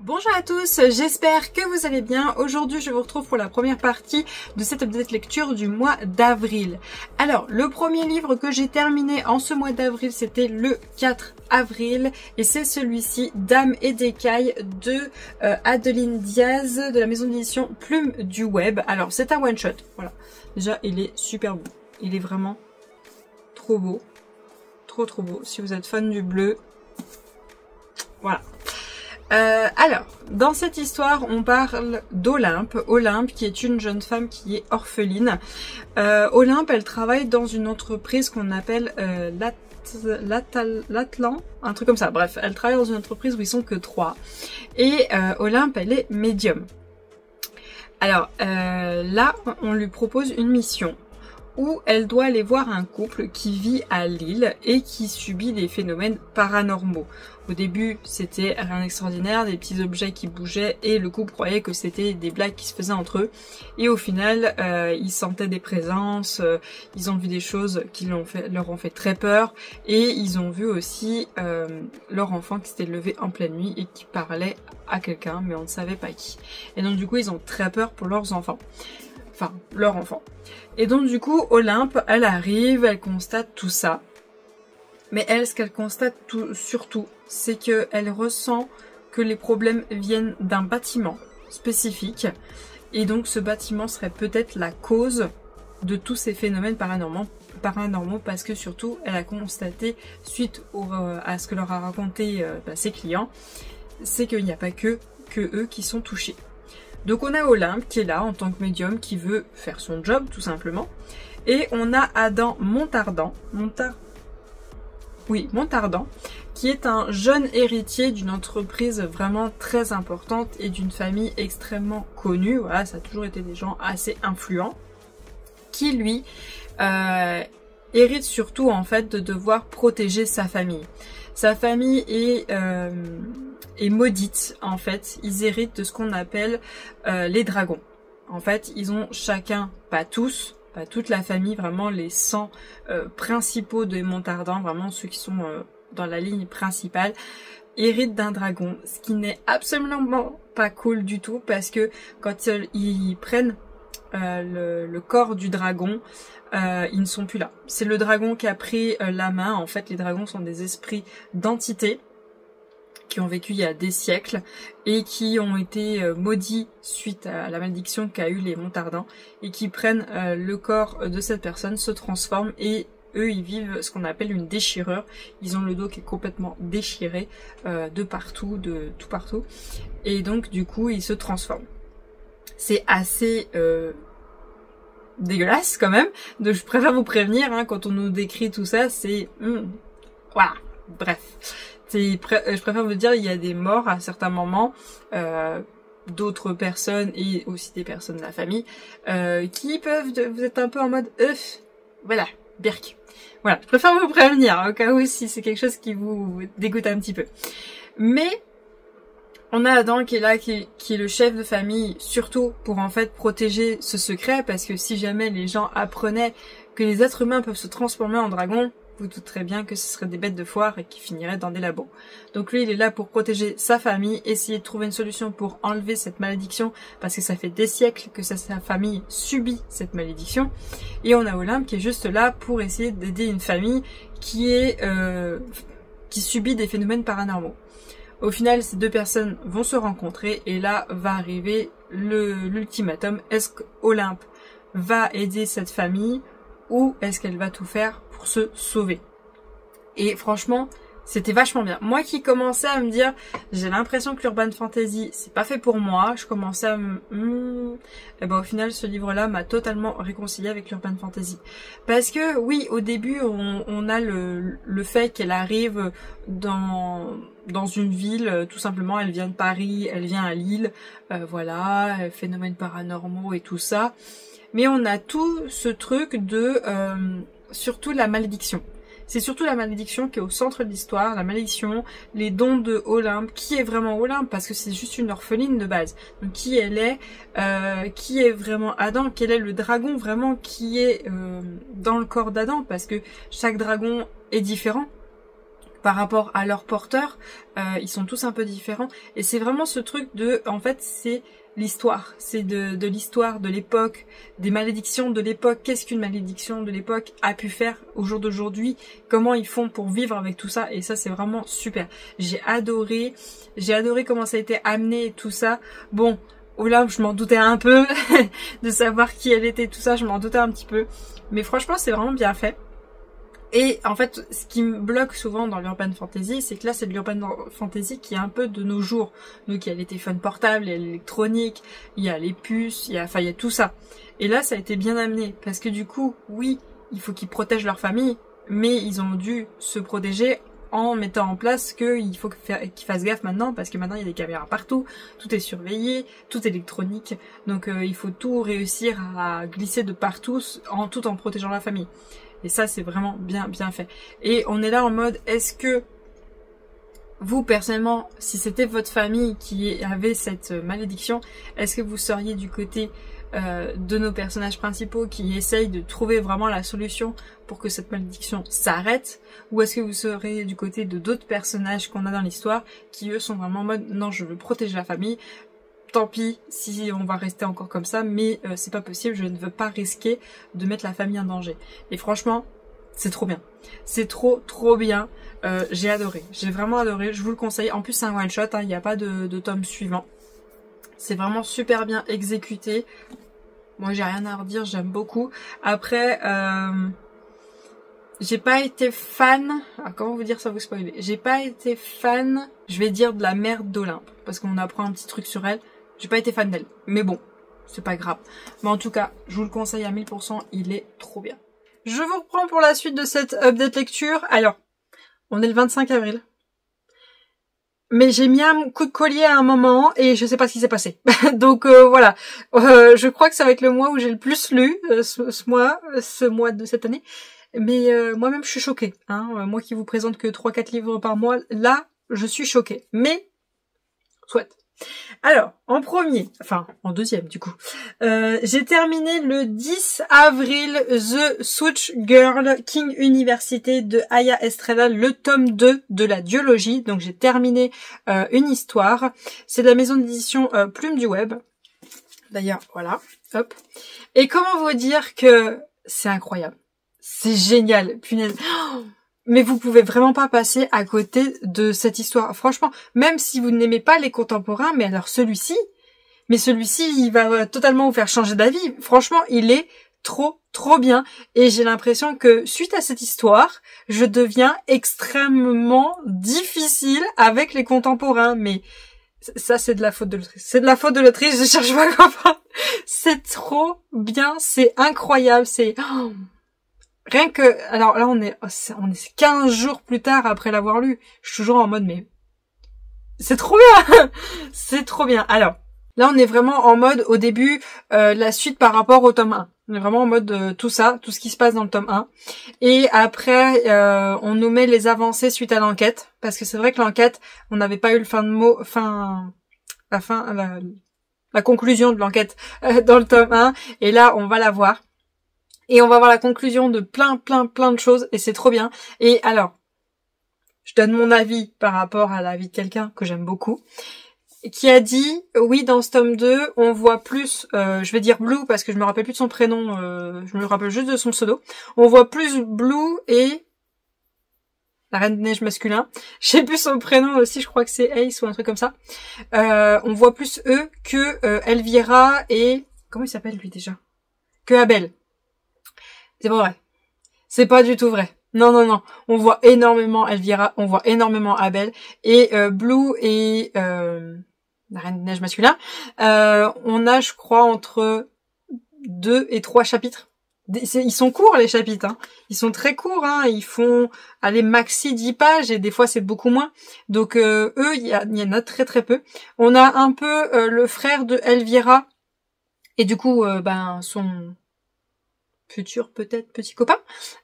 Bonjour à tous, j'espère que vous allez bien. Aujourd'hui, je vous retrouve pour la première partie de cette update lecture du mois d'avril. Alors, le premier livre que j'ai terminé en ce mois d'avril, c'était le 4 avril. Et c'est celui-ci, Dame et d'écailles de Adeline Diaz de la maison d'édition Plume du Web. Alors, c'est un one-shot. Voilà. Déjà, il est super beau. Il est vraiment trop beau. Trop beau. Si vous êtes fan du bleu, voilà. Alors, dans cette histoire, on parle d'Olympe. Olympe, qui est une jeune femme qui est orpheline. Olympe, elle travaille dans une entreprise qu'on appelle l'Atlan, un truc comme ça. Bref, elle travaille dans une entreprise où ils sont que 3. Et Olympe, elle est médium. Alors, là, on lui propose une mission où elle doit aller voir un couple qui vit à Lille et qui subit des phénomènes paranormaux. Au début, c'était rien d'extraordinaire, des petits objets qui bougeaient et le couple croyait que c'était des blagues qui se faisaient entre eux. Et au final, ils sentaient des présences, ils ont vu des choses qui leur ont fait très peur et ils ont vu aussi leur enfant qui s'était levé en pleine nuit et qui parlait à quelqu'un, mais on ne savait pas qui. Et donc du coup, ils ont très peur pour leurs enfants. Enfin, leur enfant. Et donc du coup, Olympe, elle arrive, elle constate tout ça. Mais elle, ce qu'elle constate surtout, c'est qu'elle ressent que les problèmes viennent d'un bâtiment spécifique. Et donc ce bâtiment serait peut-être la cause de tous ces phénomènes paranormaux parce que surtout, elle a constaté, suite à ce que leur a raconté ses clients, c'est qu'il n'y a pas que eux qui sont touchés. Donc on a Olympe qui est là en tant que médium qui veut faire son job tout simplement. Et on a Adam Montardan, qui est un jeune héritier d'une entreprise vraiment très importante et d'une famille extrêmement connue. Voilà, ça a toujours été des gens assez influents. Qui lui hérite surtout en fait de devoir protéger sa famille. Sa famille est maudite en fait. Ils héritent de ce qu'on appelle les dragons. En fait, ils ont chacun, pas tous, pas toute la famille, vraiment les 100 principaux de Montardan, vraiment ceux qui sont dans la ligne principale, héritent d'un dragon. Ce qui n'est absolument pas cool du tout parce que quand ils prennent le corps du dragon, ils ne sont plus là. C'est le dragon qui a pris la main. En fait, les dragons sont des esprits d'entités qui ont vécu il y a des siècles et qui ont été maudits suite à la malédiction qu'a eu les Montardans et qui prennent le corps de cette personne, se transforment et eux ils vivent ce qu'on appelle une déchirure. Ils ont le dos qui est complètement déchiré de partout, de tout partout, et donc du coup ils se transforment. C'est assez dégueulasse quand même. Donc je préfère vous prévenir, hein, quand on nous décrit tout ça, c'est voilà, bref. Je préfère vous dire, il y a des morts à certains moments, d'autres personnes et aussi des personnes de la famille qui peuvent, vous êtes un peu en mode voilà, birk. Voilà, je préfère vous prévenir au cas où si c'est quelque chose qui vous dégoûte un petit peu. Mais on a Adam qui est là, qui est le chef de famille, surtout pour en fait protéger ce secret, parce que si jamais les gens apprenaient que les êtres humains peuvent se transformer en dragons, vous douterez bien que ce seraient des bêtes de foire et qui finiraient dans des labos. Donc lui, il est là pour protéger sa famille, essayer de trouver une solution pour enlever cette malédiction, parce que ça fait des siècles que sa famille subit cette malédiction. Et on a Olympe qui est juste là pour essayer d'aider une famille qui subit des phénomènes paranormaux. Au final, ces deux personnes vont se rencontrer et là va arriver l'ultimatum. Est-ce qu'Olympe va aider cette famille ou est-ce qu'elle va tout faire pour se sauver? Et franchement, c'était vachement bien. Moi qui commençais à me dire, j'ai l'impression que l'urban fantasy, c'est pas fait pour moi, je commençais à et ben au final, ce livre-là m'a totalement réconcilié avec l'urban fantasy. Parce que oui, au début, on a le fait qu'elle arrive dans une ville, tout simplement, elle vient de Paris, elle vient à Lille, voilà, phénomènes paranormaux et tout ça. Mais on a tout ce truc de, surtout la malédiction. C'est surtout la malédiction qui est au centre de l'histoire, la malédiction, les dons de Olympe. Qui est vraiment Olympe? Parce que c'est juste une orpheline de base. Donc qui elle est? Qui est vraiment Adam? Quel est le dragon vraiment qui est dans le corps d'Adam? Parce que chaque dragon est différent. par rapport à leurs porteurs, ils sont tous un peu différents. Et c'est vraiment ce truc de, en fait, c'est l'histoire. C'est de l'histoire de l'époque, des malédictions de l'époque. Qu'est-ce qu'une malédiction de l'époque a pu faire au jour d'aujourd'hui? Comment ils font pour vivre avec tout ça? Et ça, c'est vraiment super. J'ai adoré comment ça a été amené et tout ça. Bon, là, je m'en doutais un peu de savoir qui elle était, tout ça. Je m'en doutais un petit peu. Mais franchement, c'est vraiment bien fait. Et en fait, ce qui me bloque souvent dans l'urban fantasy, c'est que là, c'est de l'urban fantasy qui est un peu de nos jours. Donc, il y a les téléphones portables, il y a l'électronique, il y a les puces, il y a tout ça. Et là, ça a été bien amené. Parce que du coup, oui, il faut qu'ils protègent leur famille, mais ils ont dû se protéger en mettant en place qu'il faut qu'ils fassent gaffe maintenant, parce que maintenant, il y a des caméras partout, tout est surveillé, tout est électronique. Donc, il faut tout réussir à glisser de partout, tout en protégeant la famille. Et ça, c'est vraiment bien fait. Et on est là en mode, est-ce que vous, personnellement, si c'était votre famille qui avait cette malédiction, est-ce que vous seriez du côté de nos personnages principaux qui essayent de trouver vraiment la solution pour que cette malédiction s'arrête? Ou est-ce que vous serez du côté de d'autres personnages qu'on a dans l'histoire qui, eux, sont vraiment en mode, non, je veux protéger la famille, tant pis si on va rester encore comme ça, mais c'est pas possible, je ne veux pas risquer de mettre la famille en danger. Et franchement, c'est trop bien. C'est trop bien. J'ai adoré. J'ai vraiment adoré. Je vous le conseille. En plus, c'est un one shot, hein, il n'y a pas de tome suivant. C'est vraiment super bien exécuté. Moi, j'ai rien à redire, j'aime beaucoup. Après, j'ai pas été fan... Ah, comment vous dire sans vous spoiler? J'ai pas été fan, je vais dire, de la mère d'Olympe, parce qu'on apprend un petit truc sur elle. J'ai pas été fan d'elle, mais bon, c'est pas grave. Mais en tout cas, je vous le conseille à 1000%, il est trop bien. Je vous reprends pour la suite de cette update lecture. Alors, on est le 25 avril. Mais j'ai mis un coup de collier à un moment et je sais pas ce qui s'est passé. Donc voilà, je crois que ça va être le mois où j'ai le plus lu ce mois de cette année. Mais moi-même je suis choquée. Hein. Moi qui vous présente que 3-4 livres par mois, là je suis choquée. Mais, soit. Alors, en deuxième du coup, j'ai terminé le 10 avril The Such Girl King Université de Aya Estrella, le tome 2 de la duologie. Donc j'ai terminé une histoire. C'est de la maison d'édition Plume du Web. D'ailleurs, voilà, hop. Et comment vous dire que c'est incroyable. C'est génial, punaise. Oh, mais vous pouvez vraiment pas passer à côté de cette histoire. Franchement, même si vous n'aimez pas les contemporains, mais alors celui-ci, il va totalement vous faire changer d'avis. Franchement, il est trop bien. Et j'ai l'impression que suite à cette histoire, je deviens extrêmement difficile avec les contemporains. Mais ça, c'est de la faute de l'autrice. C'est de la faute de l'autrice, je cherche pas à comprendre. C'est trop bien, c'est incroyable, c'est... Oh. Rien que, alors là on est 15 jours plus tard après l'avoir lu. Je suis toujours en mode mais c'est trop bien, c'est trop bien. Alors là on est vraiment en mode au début la suite par rapport au tome 1. On est vraiment en mode tout ça, tout ce qui se passe dans le tome 1. Et après on nous met les avancées suite à l'enquête parce que c'est vrai que l'enquête on n'avait pas eu la conclusion de l'enquête dans le tome 1 et là on va la voir. Et on va voir la conclusion de plein de choses et c'est trop bien. Et alors, je donne mon avis par rapport à l'avis de quelqu'un que j'aime beaucoup, qui a dit, oui, dans ce tome 2, on voit plus, je vais dire Blue parce que je me rappelle plus de son prénom, je me rappelle juste de son pseudo. On voit plus Blue et la Reine des Neiges masculin. Je sais plus son prénom aussi, je crois que c'est Ace ou un truc comme ça. On voit plus eux que Elvira et... Comment il s'appelle lui déjà? Que Abel. C'est pas vrai. C'est pas du tout vrai. Non. On voit énormément Elvira, on voit énormément Abel. Et Blue et la Reine des Neiges masculin, on a, je crois, entre 2 et 3 chapitres. Ils sont courts, les chapitres. Hein. Ils sont très courts. Hein. Ils font, allez, maxi 10 pages et des fois, c'est beaucoup moins. Donc, eux, il y en a très peu. On a un peu le frère de Elvira et du coup, son... futur peut-être petit copain.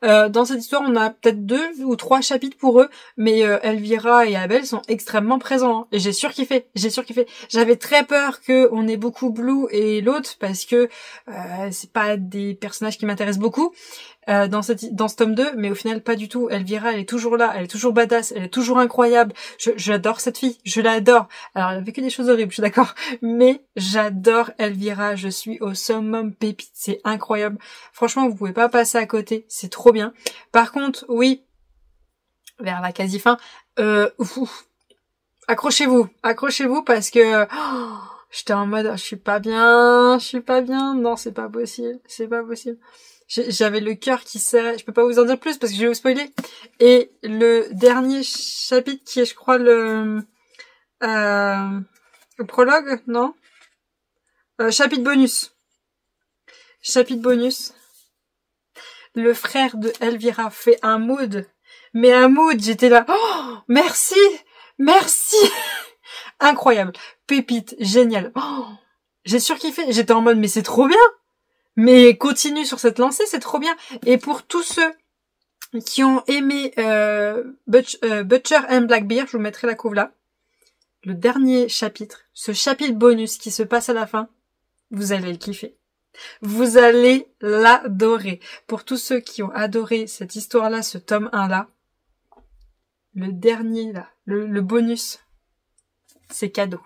Dans cette histoire, on a peut-être 2 ou 3 chapitres pour eux, mais Elvira et Abel sont extrêmement présents. Hein. Et j'ai surkiffé. J'avais très peur qu'on ait beaucoup Blue et l'autre, parce que c'est pas des personnages qui m'intéressent beaucoup. dans ce tome 2, mais au final pas du tout. Elvira, elle est toujours là, elle est toujours badass, elle est toujours incroyable. J'adore cette fille, je l'adore. Alors elle a vécu des choses horribles, je suis d'accord, mais j'adore Elvira, je suis au summum pépite, c'est incroyable. Franchement, vous pouvez pas passer à côté, c'est trop bien. Par contre, oui, vers la quasi-fin, accrochez-vous parce que j'étais en mode je suis pas bien, non, c'est pas possible. J'avais le cœur qui serrait, je peux pas vous en dire plus parce que je vais vous spoiler. Et le dernier chapitre qui est, je crois, le prologue, non? Chapitre bonus. Le frère de Elvira fait un mood. Mais un mood, j'étais là. Oh, merci! Incroyable. Pépite, génial. Oh, j'ai surkiffé. J'étais en mode, mais c'est trop bien! Mais continue sur cette lancée, c'est trop bien. Et pour tous ceux qui ont aimé Butcher and Blackbeard, je vous mettrai la couve là. Le dernier chapitre, ce chapitre bonus qui se passe à la fin, vous allez le kiffer. Vous allez l'adorer. Pour tous ceux qui ont adoré cette histoire-là, ce tome 1 là, le dernier là, le bonus, c'est cadeau.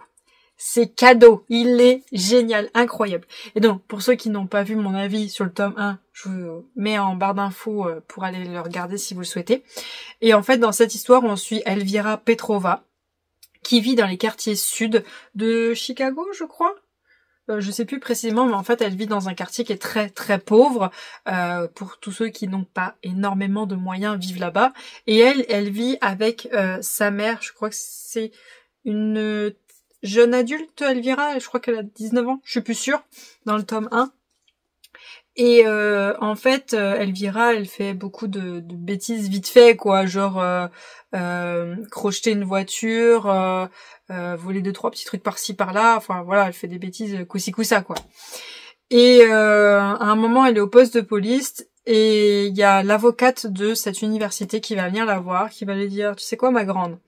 C'est cadeau, il est génial, incroyable. Et donc, pour ceux qui n'ont pas vu mon avis sur le tome 1, je vous mets en barre d'infos pour aller le regarder si vous le souhaitez. Et en fait, dans cette histoire, on suit Elvira Petrova, qui vit dans les quartiers sud de Chicago, je crois. Je sais plus précisément, mais en fait, elle vit dans un quartier qui est très très pauvre. Pour tous ceux qui n'ont pas énormément de moyens, vivent là-bas. Et elle vit avec sa mère, je crois que c'est une jeune adulte, Elvira, je crois qu'elle a 19 ans, je suis plus sûre, dans le tome 1. Et en fait, Elvira, elle fait beaucoup de bêtises vite fait, quoi, genre crocheter une voiture, voler 2-3 petits trucs par-ci par-là, enfin voilà, elle fait des bêtises coup-ci coup-ça, quoi. Et à un moment, elle est au poste de police, et il y a l'avocate de cette université qui va venir la voir, qui va lui dire, tu sais quoi, ma grande,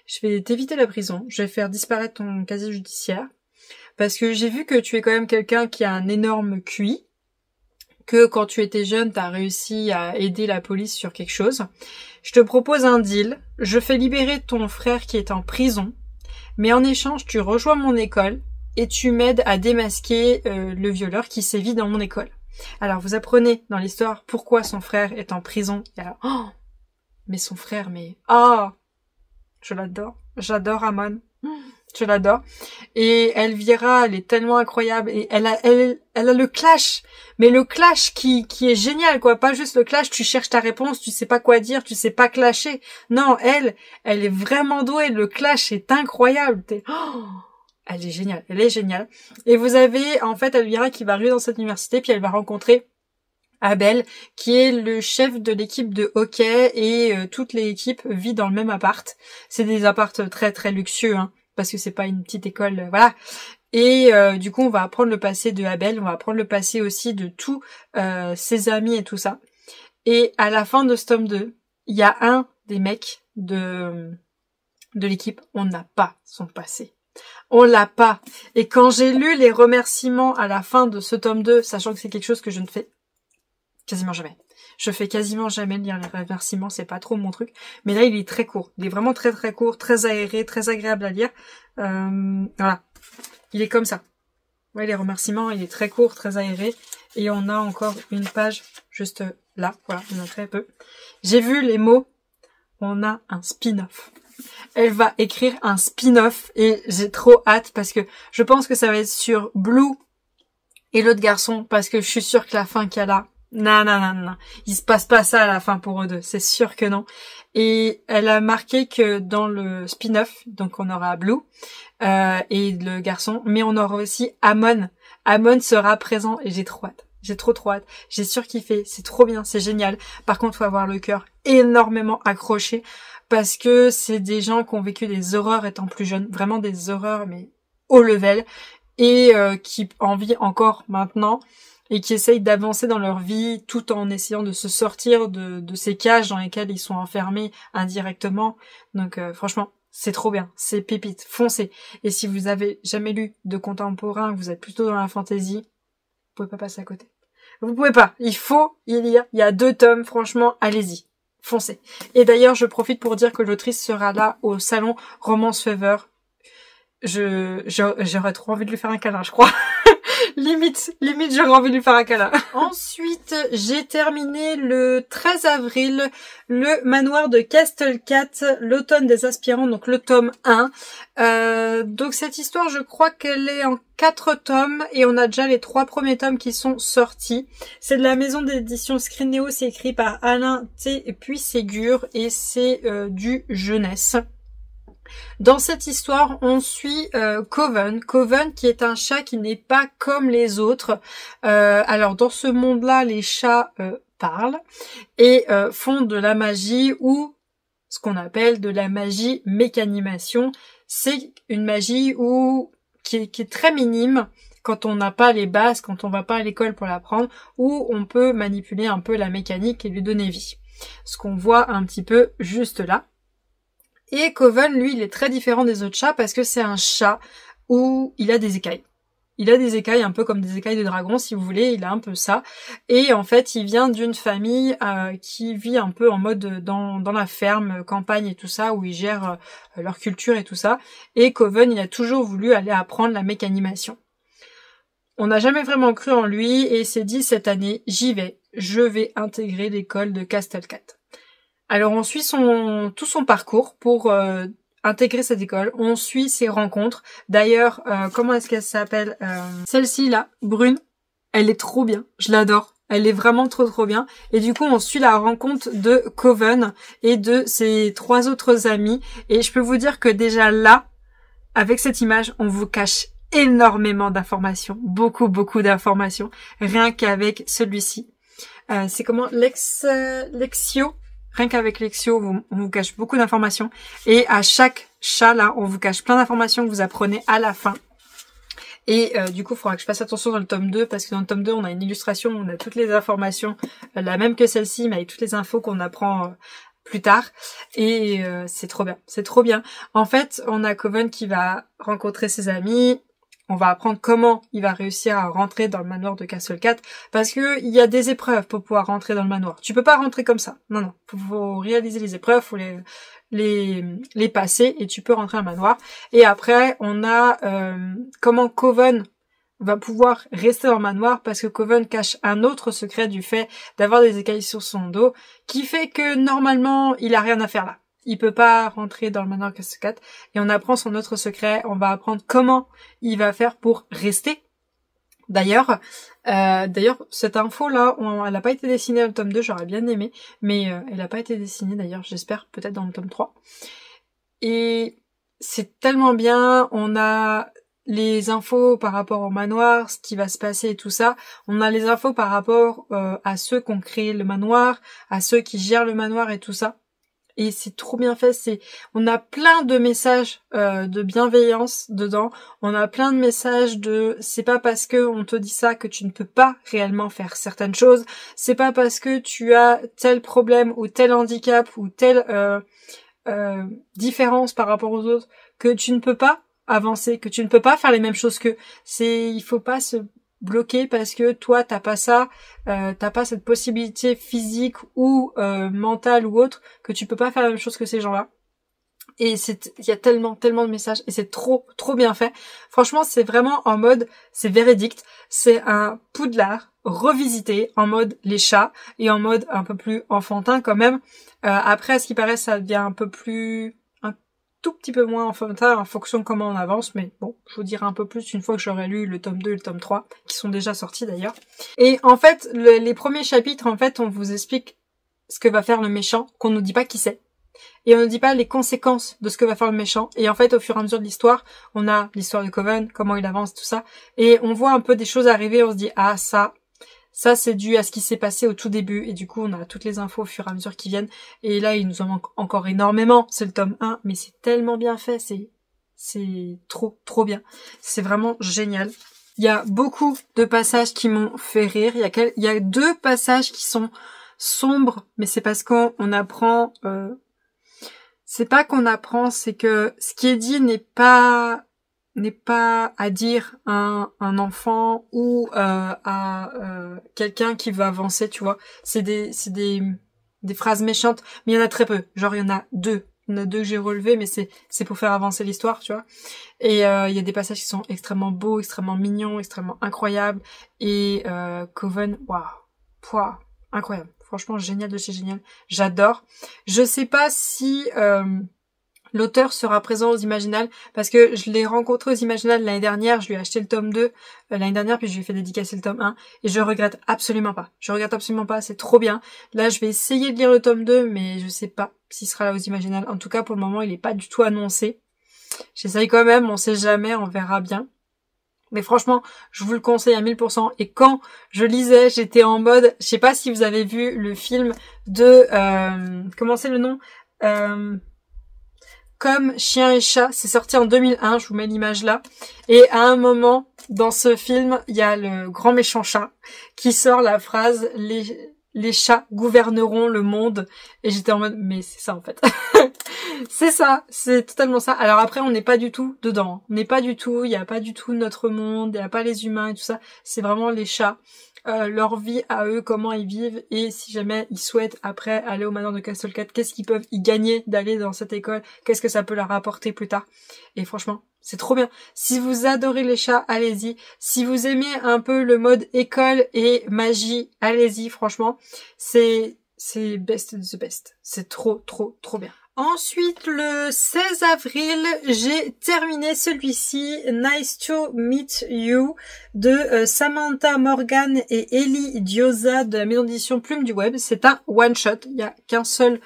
je vais t'éviter la prison, je vais faire disparaître ton casier judiciaire, parce que j'ai vu que tu es quand même quelqu'un qui a un énorme QI, que quand tu étais jeune, t'as réussi à aider la police sur quelque chose. Je te propose un deal, je fais libérer ton frère qui est en prison, mais en échange, tu rejoins mon école et tu m'aides à démasquer le violeur qui sévit dans mon école. Alors, vous apprenez dans l'histoire pourquoi son frère est en prison. Et alors, oh, mais son frère, mais... Ah, je l'adore. J'adore Amon. Je l'adore. Et Elvira, elle est tellement incroyable. Et elle a le clash. Mais le clash qui est génial, quoi. Pas juste le clash, tu cherches ta réponse, tu sais pas quoi dire, tu sais pas clasher. Non, elle est vraiment douée. Le clash est incroyable. Elle est géniale. Et vous avez, en fait, Elvira qui va arriver dans cette université, puis elle va rencontrer Abel, qui est le chef de l'équipe de hockey, et toute l'équipe vit dans le même appart. C'est des apparts très très luxueux, hein, parce que c'est pas une petite école, voilà. Et du coup, on va apprendre le passé de Abel, on va apprendre le passé aussi de tous ses amis et tout ça. Et à la fin de ce tome 2, il y a un des mecs de l'équipe, on n'a pas son passé. On l'a pas. Et quand j'ai lu les remerciements à la fin de ce tome 2, sachant que c'est quelque chose que je ne fais quasiment jamais. Je fais quasiment jamais lire les remerciements, c'est pas trop mon truc. Mais là, il est très court. Il est vraiment très très court, très aéré, très agréable à lire. Voilà. Il est comme ça. Ouais, les remerciements, il est très court, très aéré. Et on a encore une page juste là. Voilà, on a très peu. J'ai vu les mots. On a un spin-off. Elle va écrire un spin-off et j'ai trop hâte parce que je pense que ça va être sur Blue et l'autre garçon parce que je suis sûre que la fin qu'il y a là, non. Il se passe pas ça à la fin pour eux deux. C'est sûr que non. Et elle a marqué que dans le spin-off, donc on aura Blue et le garçon, mais on aura aussi Amon. Amon sera présent et j'ai trop hâte. J'ai trop hâte. J'ai surkiffé. C'est trop bien. C'est génial. Par contre, faut avoir le cœur énormément accroché parce que c'est des gens qui ont vécu des horreurs étant plus jeunes. Vraiment des horreurs, mais haut level. Et qui en vivent encore maintenant. Et qui essayent d'avancer dans leur vie tout en essayant de se sortir de ces cages dans lesquelles ils sont enfermés indirectement. Donc franchement, c'est trop bien, c'est pépite, foncez. Et si vous avez jamais lu de contemporain, que vous êtes plutôt dans la fantasy, vous pouvez pas passer à côté. Vous pouvez pas. Il faut y lire. Il y a 2 tomes. Franchement, allez-y. Foncez. Et d'ailleurs, je profite pour dire que l'autrice sera là au salon Romance Fever. J'aurais trop envie de lui faire un câlin, je crois. limite, j'aurais envie de lui faire un câlin. Ensuite, j'ai terminé le 13 avril le manoir de Castlecat, l'automne des aspirants, donc le tome 1. Donc cette histoire, je crois qu'elle est en 4 tomes et on a déjà les 3 premiers tomes qui sont sortis. C'est de la maison d'édition Scrineo, c'est écrit par Alain T. Puységur et c'est du jeunesse. Dans cette histoire, on suit Coven qui est un chat qui n'est pas comme les autres. Alors dans ce monde-là, les chats parlent et font de la magie ou ce qu'on appelle de la magie mécanimation. C'est une magie qui est très minime quand on n'a pas les bases, quand on va pas à l'école pour l'apprendre, où on peut manipuler un peu la mécanique et lui donner vie. Ce qu'on voit un petit peu juste là. Et Coven, lui, il est très différent des autres chats parce que c'est un chat où il a des écailles. Il a des écailles un peu comme des écailles de dragon, si vous voulez, il a un peu ça. Et en fait, il vient d'une famille qui vit un peu en mode dans la ferme, campagne et tout ça, où ils gèrent leur culture et tout ça. Et Coven, il a toujours voulu aller apprendre la mécanimation. On n'a jamais vraiment cru en lui et il s'est dit cette année, je vais intégrer l'école de Castlecat. Alors on suit tout son parcours pour intégrer cette école. On suit ses rencontres. D'ailleurs, comment est-ce qu'elle s'appelle celle-ci là, Brune, elle est trop bien. Je l'adore. Elle est vraiment trop bien. Et du coup, on suit la rencontre de Coven et de ses 3 autres amis. Et je peux vous dire que déjà là, avec cette image, on vous cache énormément d'informations. Beaucoup d'informations. Rien qu'avec celui-ci. C'est comment Lexio. Rien qu'avec Lexio, on vous cache beaucoup d'informations. Et à chaque chat, là, on vous cache plein d'informations que vous apprenez à la fin. Et du coup, il faudra que je fasse attention dans le tome 2, parce que dans le tome 2, on a une illustration, on a toutes les informations, la même que celle-ci, mais avec toutes les infos qu'on apprend plus tard. Et c'est trop bien. C'est trop bien. En fait, on a Coven qui va rencontrer ses amis. On va apprendre comment il va réussir à rentrer dans le manoir de Castlecat parce que il y a des épreuves pour pouvoir rentrer dans le manoir. Tu peux pas rentrer comme ça. Non. Faut réaliser les épreuves, faut les passer et tu peux rentrer dans le manoir. Et après, on a comment Coven va pouvoir rester dans le manoir parce que Coven cache un autre secret du fait d'avoir des écailles sur son dos qui fait que normalement, il a rien à faire là. Il peut pas rentrer dans le manoir Castlecat et on apprend son autre secret. On va apprendre comment il va faire pour rester. D'ailleurs, cette info-là, elle n'a pas été dessinée dans le tome 2, j'aurais bien aimé, mais elle n'a pas été dessinée d'ailleurs, j'espère peut-être dans le tome 3. Et c'est tellement bien, on a les infos par rapport au manoir, ce qui va se passer et tout ça. On a les infos par rapport à ceux qui ont créé le manoir, à ceux qui gèrent le manoir et tout ça. Et c'est trop bien fait, on a plein de messages de bienveillance dedans, on a plein de messages c'est pas parce que on te dit ça que tu ne peux pas réellement faire certaines choses, c'est pas parce que tu as tel problème ou tel handicap ou telle différence par rapport aux autres que tu ne peux pas avancer, que tu ne peux pas faire les mêmes choses qu'eux. Il faut pas se bloqué parce que toi t'as pas ça, t'as pas cette possibilité physique ou mentale ou autre que tu peux pas faire la même chose que ces gens-là. Et il y a tellement de messages et c'est trop bien fait. Franchement, c'est vraiment en mode, c'est véridique, c'est un Poudlard revisité en mode les chats et en mode un peu plus enfantin quand même. Après, à ce qui paraît, ça devient un tout petit peu moins enfantin en fonction de comment on avance, mais bon, je vous dirai un peu plus une fois que j'aurai lu le tome 2 et le tome 3, qui sont déjà sortis d'ailleurs. Et en fait, les premiers chapitres, en fait, on vous explique ce que va faire le méchant, qu'on nous dit pas qui c'est. Et on ne dit pas les conséquences de ce que va faire le méchant. Et en fait, au fur et à mesure de l'histoire, on a l'histoire de Coven, comment il avance, tout ça. Et on voit un peu des choses arriver, on se dit, ah, ça c'est dû à ce qui s'est passé au tout début. Et du coup, on a toutes les infos au fur et à mesure qui viennent. Et là, il nous en manque encore énormément. C'est le tome 1, mais c'est tellement bien fait. C'est trop bien. C'est vraiment génial. Il y a beaucoup de passages qui m'ont fait rire. Il y a 2 passages qui sont sombres, mais c'est parce qu'on apprend... c'est pas qu'on apprend, c'est que ce qui est dit n'est pas n'est pas à dire à un enfant ou à quelqu'un qui veut avancer, tu vois. C'est des phrases méchantes, mais il y en a très peu. Genre, il y en a deux. Il y en a deux que j'ai relevés, mais c'est pour faire avancer l'histoire, tu vois. Et il y a des passages qui sont extrêmement beaux, extrêmement mignons, extrêmement incroyables. Et Coven, waouh, incroyable. Franchement, génial de chez génial. J'adore. Je sais pas si l'auteur sera présent aux Imaginales, parce que je l'ai rencontré aux Imaginales l'année dernière, je lui ai acheté le tome 2 l'année dernière, puis je lui ai fait dédicacer le tome 1, et je regrette absolument pas. Je regrette absolument pas, c'est trop bien. Là, je vais essayer de lire le tome 2, mais je sais pas s'il sera là aux Imaginales. En tout cas, pour le moment, il est pas du tout annoncé. J'essaye quand même, on sait jamais, on verra bien. Mais franchement, je vous le conseille à 1000%. Et quand je lisais, j'étais en mode, je sais pas si vous avez vu le film de, comment c'est le nom? Comme Chien et Chat, c'est sorti en 2001, je vous mets l'image là. Et à un moment, dans ce film, il y a le grand méchant chat qui sort la phrase les chats gouverneront le monde. Et j'étais en mode, mais c'est ça en fait. C'est ça, c'est totalement ça. Alors après, on n'est pas du tout dedans. On n'est pas du tout, il n'y a pas du tout notre monde, il n'y a pas les humains et tout ça. C'est vraiment les chats. Leur vie à eux, comment ils vivent, et si jamais ils souhaitent après aller au manoir de Castlecat, qu'est-ce qu'ils peuvent y gagner d'aller dans cette école, qu'est-ce que ça peut leur apporter plus tard. Et franchement, c'est trop bien. Si vous adorez les chats, allez-y. Si vous aimez un peu le mode école et magie, allez-y, franchement. C'est best of the best. C'est trop bien. Ensuite, le 16 avril, j'ai terminé celui-ci, Nice to Meet You, de Samantha Morgan et Ellie Dioza de la maison d'édition Plume du Web. C'est un one-shot, il n'y a qu'un seul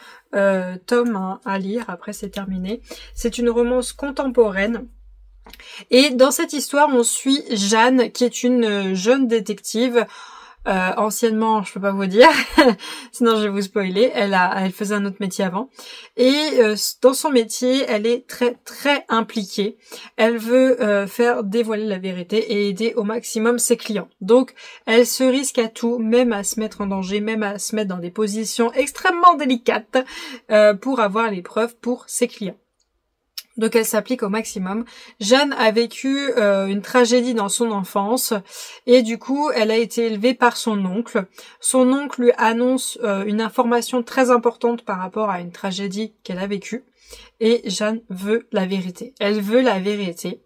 tome à lire, après c'est terminé. C'est une romance contemporaine. Et dans cette histoire, on suit Jeanne, qui est une jeune détective. Anciennement, je peux pas vous dire, sinon je vais vous spoiler. Elle faisait un autre métier avant, et dans son métier, elle est très impliquée. Elle veut faire dévoiler la vérité et aider au maximum ses clients. Donc, elle se risque à tout, même à se mettre en danger, même à se mettre dans des positions extrêmement délicates pour avoir les preuves pour ses clients. Donc elle s'applique au maximum. Jeanne a vécu une tragédie dans son enfance et du coup elle a été élevée par son oncle. Son oncle lui annonce une information très importante par rapport à une tragédie qu'elle a vécue et Jeanne veut la vérité. Elle veut la vérité.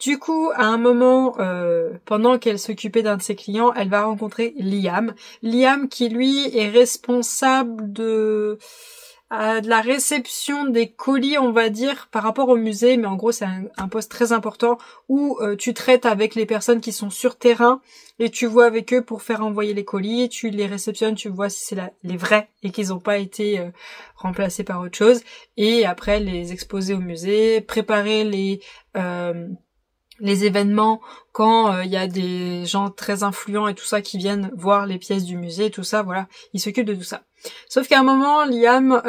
Du coup, à un moment, pendant qu'elle s'occupait d'un de ses clients, elle va rencontrer Liam. Liam qui lui est responsable de la réception des colis, on va dire, par rapport au musée, mais en gros c'est un poste très important où tu traites avec les personnes qui sont sur terrain et tu vois avec eux pour faire envoyer les colis, tu les réceptionnes, tu vois si c'est les vrais et qu'ils n'ont pas été remplacés par autre chose, et après les exposer au musée, préparer les événements quand il y a des gens très influents et tout ça qui viennent voir les pièces du musée, tout ça, voilà, il s'occupe de tout ça. Sauf qu'à un moment, Liam,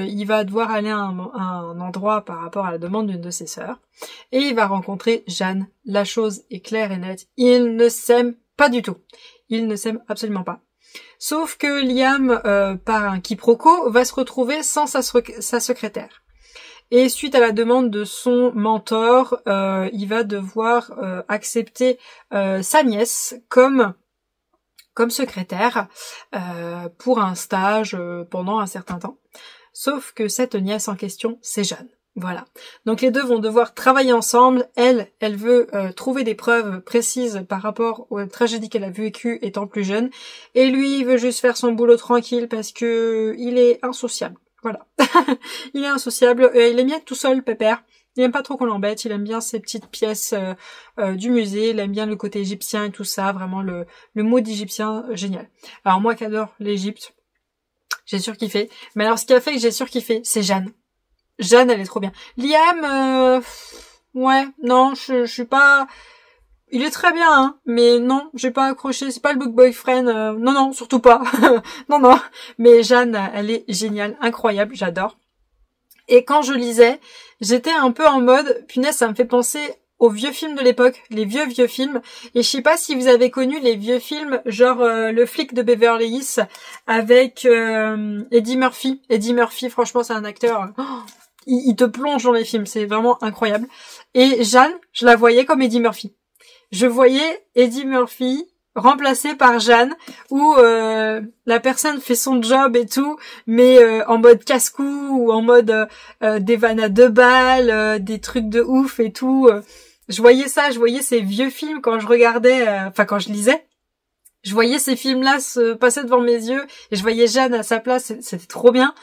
il va devoir aller à un endroit par rapport à la demande d'une de ses sœurs, et il va rencontrer Jeanne. La chose est claire et nette, ils ne s'aiment pas du tout. Ils ne s'aiment absolument pas. Sauf que Liam, par un quiproquo, va se retrouver sans sa secrétaire. Et suite à la demande de son mentor, il va devoir accepter sa nièce comme secrétaire pour un stage pendant un certain temps. Sauf que cette nièce en question, c'est Jeanne. Voilà. Donc les deux vont devoir travailler ensemble. Elle veut trouver des preuves précises par rapport aux tragédies qu'elle a vécues étant plus jeune. Et lui, il veut juste faire son boulot tranquille parce que il est insociable. Voilà. Il est insociable. Il aime bien être tout seul, pépère. Il aime pas trop qu'on l'embête, il aime bien ces petites pièces du musée, il aime bien le côté égyptien et tout ça, vraiment le mode égyptien, génial. Alors moi qui adore l'Égypte, j'ai surkiffé. Mais alors ce qui a fait que j'ai surkiffé, c'est Jeanne. Jeanne, elle est trop bien. Liam, ouais, non, je suis pas... Il est très bien, hein, mais non, j'ai pas accroché, c'est pas le book boyfriend, non, surtout pas. non, mais Jeanne, elle est géniale, incroyable, j'adore. Et quand je lisais, j'étais un peu en mode, punaise, ça me fait penser aux vieux films de l'époque, les vieux films. Et je sais pas si vous avez connu les vieux films, genre Le flic de Beverly Hills avec Eddie Murphy. Eddie Murphy, franchement, c'est un acteur il te plonge dans les films, c'est vraiment incroyable. Et Jeanne, je la voyais comme Eddie Murphy. Je voyais Eddie Murphy remplacé par Jeanne, où la personne fait son job et tout, mais en mode casse-cou ou en mode des vannes à 2 balles, des trucs de ouf et tout. Je voyais ça, je voyais ces vieux films quand je regardais, quand je lisais. Je voyais ces films-là se passer devant mes yeux et je voyais Jeanne à sa place, c'était trop bien.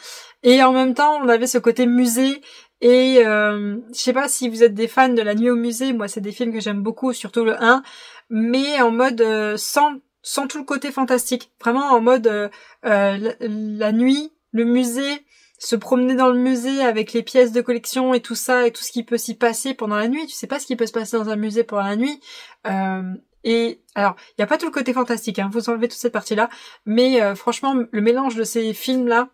Et en même temps, on avait ce côté musée et je sais pas si vous êtes des fans de La Nuit au musée, moi c'est des films que j'aime beaucoup, surtout le 1, mais en mode sans tout le côté fantastique. Vraiment en mode la nuit, le musée, se promener dans le musée avec les pièces de collection et tout ça et tout ce qui peut s'y passer pendant la nuit. Tu sais pas ce qui peut se passer dans un musée pendant la nuit. Et alors, il y a pas tout le côté fantastique, hein, vous enlevez toute cette partie-là, mais franchement, le mélange de ces films-là,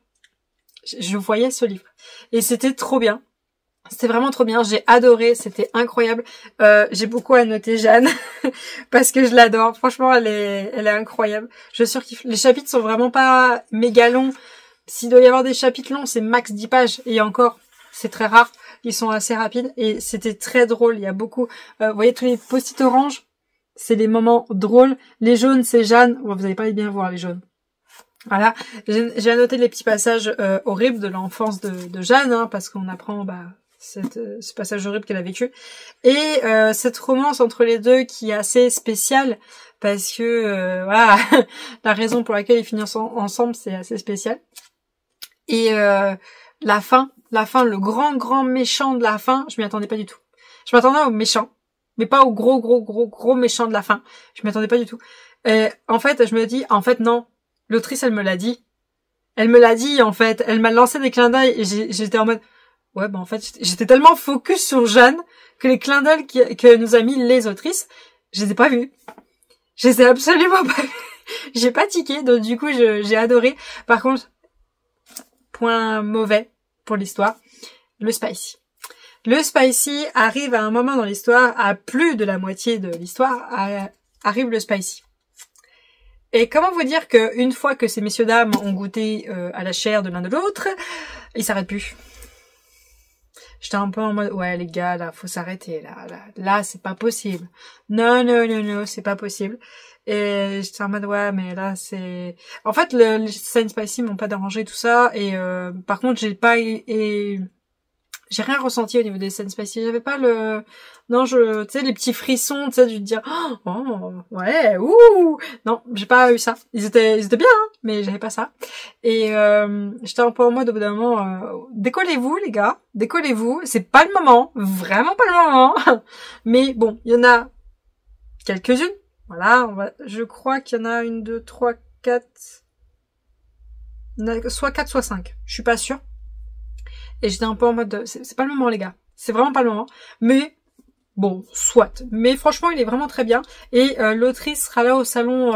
je voyais ce livre. Et c'était trop bien. C'était vraiment trop bien, j'ai adoré, c'était incroyable. J'ai beaucoup annoté Jeanne parce que je l'adore. Franchement, elle est incroyable. Je surkiffe. Les chapitres sont vraiment pas méga longs. S'il doit y avoir des chapitres longs, c'est max 10 pages et encore, c'est très rare. Ils sont assez rapides et c'était très drôle. Il y a beaucoup. Vous voyez tous les post-it oranges, c'est les moments drôles. Les jaunes, c'est Jeanne. Bon, vous n'allez pas bien voir les jaunes. Voilà, j'ai annoté les petits passages horribles de l'enfance de Jeanne, hein, parce qu'on apprend ce passage horrible qu'elle a vécu. Et cette romance entre les deux qui est assez spéciale, parce que voilà, la raison pour laquelle ils finissent ensemble, c'est assez spécial. Et la fin, le grand méchant de la fin, je m'y attendais pas du tout. Je m'attendais au méchant, mais pas au gros méchant de la fin. Je m'y attendais pas du tout. Et en fait, je me dis, en fait non, l'autrice elle me l'a dit. Elle me l'a dit en fait. Elle m'a lancé des clins d'œil et j'étais en mode, ouais en fait j'étais tellement focus sur Jeanne que les clins d'œil que nous a mis les autrices, je les ai pas vus. Je les ai absolument pas vus. J'ai pas tiqué, donc du coup j'ai adoré. Par contre, point mauvais pour l'histoire, le spicy. Le spicy arrive à un moment dans l'histoire, à plus de la moitié de l'histoire, arrive le spicy. Et comment vous dire que une fois que ces messieurs dames ont goûté à la chair de l'un de l'autre, ils s'arrêtent plus. J'étais un peu en mode, ouais les gars, là, faut s'arrêter, là, c'est pas possible. Non, c'est pas possible. Et j'étais en mode, ouais, mais là, c'est... En fait, les scènes spicy m'ont pas dérangé, tout ça, et par contre, j'ai rien ressenti au niveau des scènes spicy. J'avais pas non, tu sais, les petits frissons, tu sais, de dire, oh, ouais, ouh. Non, j'ai pas eu ça. Ils étaient bien, hein, mais j'avais pas ça. Et, j'étais un peu en mode, au bout d'un moment, décollez-vous, les gars. Décollez-vous. C'est pas le moment. Vraiment pas le moment. Mais bon, il y en a quelques-unes. Voilà, je crois qu'il y en a 1, 2, 3, 4, soit 4, soit 5. Je suis pas sûre. Et j'étais un peu en mode, c'est pas le moment les gars, c'est vraiment pas le moment, mais bon, soit. Mais franchement, il est vraiment très bien, et l'autrice sera là au salon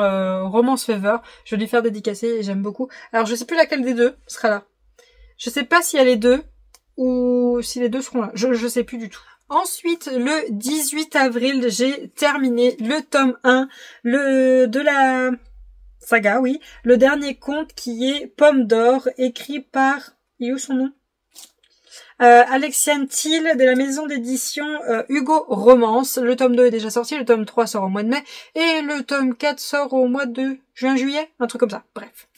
Romance Fever, je vais lui faire dédicacer, et j'aime beaucoup. Alors je sais plus laquelle des deux sera là. Je sais pas s'il y a les deux, ou si les deux seront là, je sais plus du tout. Ensuite, le 18 avril, j'ai terminé le tome 1 de la saga, oui, le dernier conte qui est Pomme d'Or, écrit par... Il est où son nom ? Alexiane Thiel de la maison d'édition Hugo Romance. Le tome 2 est déjà sorti, le tome 3 sort au mois de mai et le tome 4 sort au mois de juin-juillet, un truc comme ça. Bref.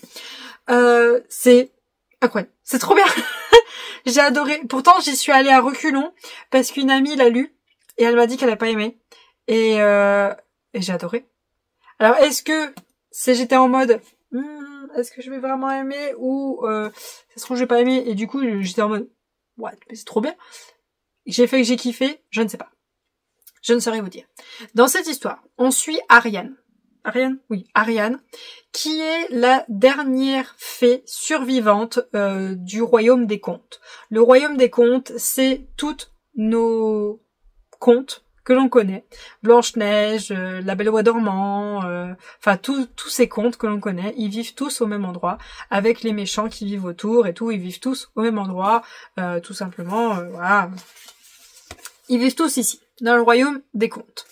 C'est incroyable. C'est trop bien. J'ai adoré. Pourtant, j'y suis allée à reculons parce qu'une amie l'a lu et elle m'a dit qu'elle a pas aimé. Et j'ai adoré. Alors, est-ce que j'étais en mode est-ce que je vais vraiment aimer ou ça se trouve j'ai pas aimé et du coup j'étais en mode ouais, mais c'est trop bien. J'ai fait que j'ai kiffé, je ne sais pas. Je ne saurais vous dire. Dans cette histoire, on suit Ariane. Ariane? Oui, Ariane, qui est la dernière fée survivante du royaume des contes. Le royaume des contes, c'est toutes nos contes que l'on connaît. Blanche-Neige, La Belle au Bois dormant, enfin tous ces contes que l'on connaît, ils vivent tous au même endroit, avec les méchants qui vivent autour et tout, ils vivent tous au même endroit, tout simplement, voilà. Ils vivent tous ici, dans le royaume des contes.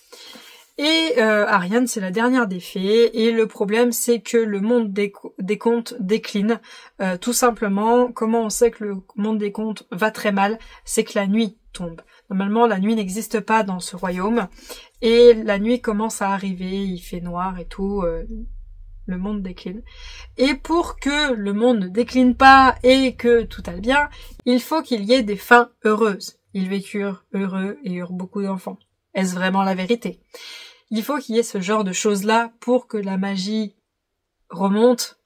Et Ariane, c'est la dernière des fées, et le problème c'est que le monde des contes décline. Tout simplement, comment on sait que le monde des contes va très mal, c'est que la nuit tombe. Normalement, la nuit n'existe pas dans ce royaume, et la nuit commence à arriver, il fait noir et tout, le monde décline. Et pour que le monde ne décline pas et que tout aille bien, il faut qu'il y ait des fins heureuses. Ils vécurent heureux et eurent beaucoup d'enfants. Est-ce vraiment la vérité? Il faut qu'il y ait ce genre de choses-là pour que la magie remonte,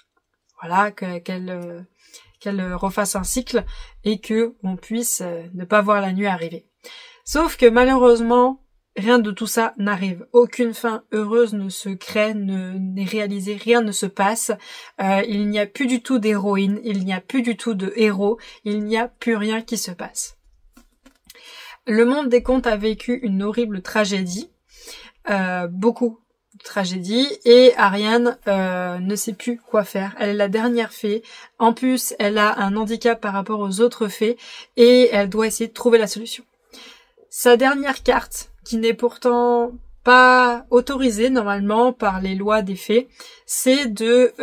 voilà, qu'elle refasse un cycle et que on puisse ne pas voir la nuit arriver. Sauf que malheureusement, rien de tout ça n'arrive. Aucune fin heureuse ne se crée, n'est réalisée, rien ne se passe. Il n'y a plus du tout d'héroïne, il n'y a plus du tout de héros, il n'y a plus rien qui se passe. Le monde des contes a vécu une horrible tragédie, beaucoup de tragédies, et Ariane ne sait plus quoi faire. Elle est la dernière fée. En plus, elle a un handicap par rapport aux autres fées, et elle doit essayer de trouver la solution. Sa dernière carte, qui n'est pourtant pas autorisée normalement par les lois des fées, c'est de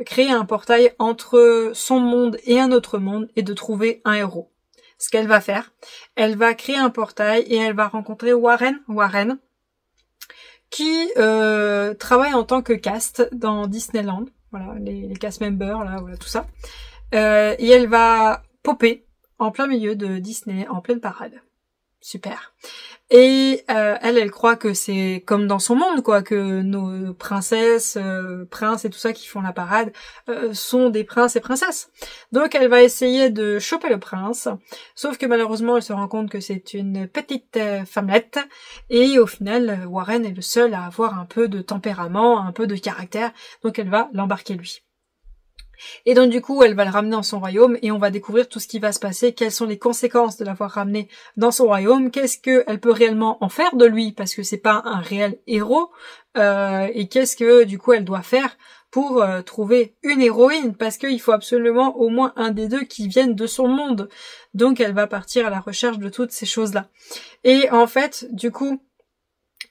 créer un portail entre son monde et un autre monde et de trouver un héros. Ce qu'elle va faire, elle va créer un portail et elle va rencontrer Warren, qui travaille en tant que cast dans Disneyland, voilà, les cast members, là, voilà, tout ça. Et elle va popper en plein milieu de Disney, en pleine parade. Super. Et elle croit que c'est comme dans son monde, quoi, que nos princesses, princes et tout ça qui font la parade sont des princes et princesses. Donc elle va essayer de choper le prince, sauf que malheureusement elle se rend compte que c'est une petite femmelette, et au final Warren est le seul à avoir un peu de tempérament, un peu de caractère, donc elle va l'embarquer lui. Et donc du coup, elle va le ramener dans son royaume et on va découvrir tout ce qui va se passer, quelles sont les conséquences de l'avoir ramené dans son royaume, qu'est-ce qu'elle peut réellement en faire de lui, parce que c'est pas un réel héros, et qu'est-ce que du coup elle doit faire pour trouver une héroïne, parce qu'il faut absolument au moins un des deux qui vienne de son monde. Donc elle va partir à la recherche de toutes ces choses-là. Et en fait, du coup,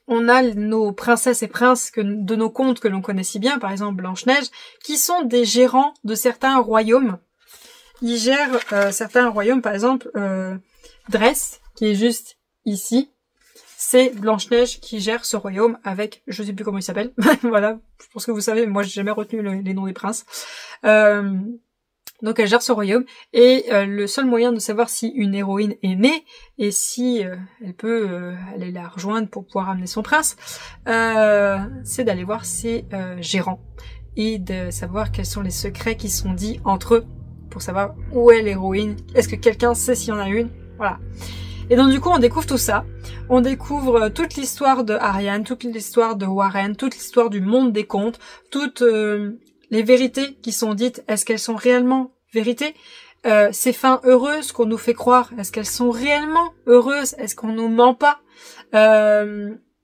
on a nos princesses et princes de nos contes que l'on connaît si bien, par exemple Blanche-Neige, qui sont des gérants de certains royaumes. Ils gèrent certains royaumes, par exemple Dresse, qui est juste ici. C'est Blanche-Neige qui gère ce royaume avec, je sais plus comment il s'appelle, voilà, je pense que vous savez, moi j'ai jamais retenu les noms des princes. Donc elle gère ce royaume, et le seul moyen de savoir si une héroïne est née et si elle peut aller la rejoindre pour pouvoir amener son prince, c'est d'aller voir ses gérants et de savoir quels sont les secrets qui sont dits entre eux pour savoir où est l'héroïne. Est-ce que quelqu'un sait s'il y en a une? Voilà. Et donc du coup on découvre tout ça, on découvre toute l'histoire de Ariane, toute l'histoire de Warren, toute l'histoire du monde des contes, toutes les vérités qui sont dites, est-ce qu'elles sont réellement vérités? Ces fins heureuses qu'on nous fait croire, est-ce qu'elles sont réellement heureuses? Est-ce qu'on nous ment pas?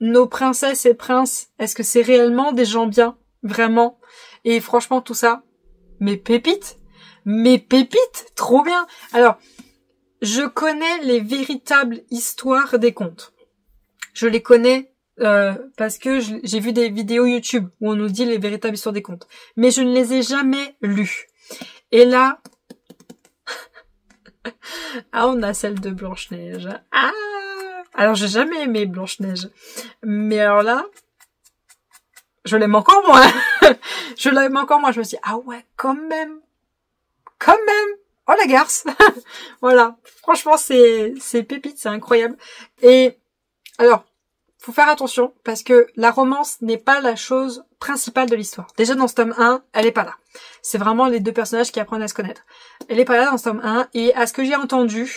Nos princesses et princes, est-ce que c'est réellement des gens bien? Vraiment? Et franchement tout ça, mes pépites, trop bien. Alors, je connais les véritables histoires des contes. Je les connais parce que j'ai vu des vidéos YouTube où on nous dit les véritables histoires des contes. Mais je ne les ai jamais lues. Et là... ah, on a celle de Blanche-Neige. Ah! Alors, j'ai jamais aimé Blanche-Neige. Mais alors là... je l'aime encore moins. Je l'aime encore moins. Je me suis dit, ah ouais, quand même. Oh la garce. Voilà. Franchement, c'est pépite, c'est incroyable. Et alors, faut faire attention parce que la romance n'est pas la chose principale de l'histoire. Déjà dans ce tome 1, elle est pas là. C'est vraiment les deux personnages qui apprennent à se connaître. Elle est pas là dans ce tome 1 et à ce que j'ai entendu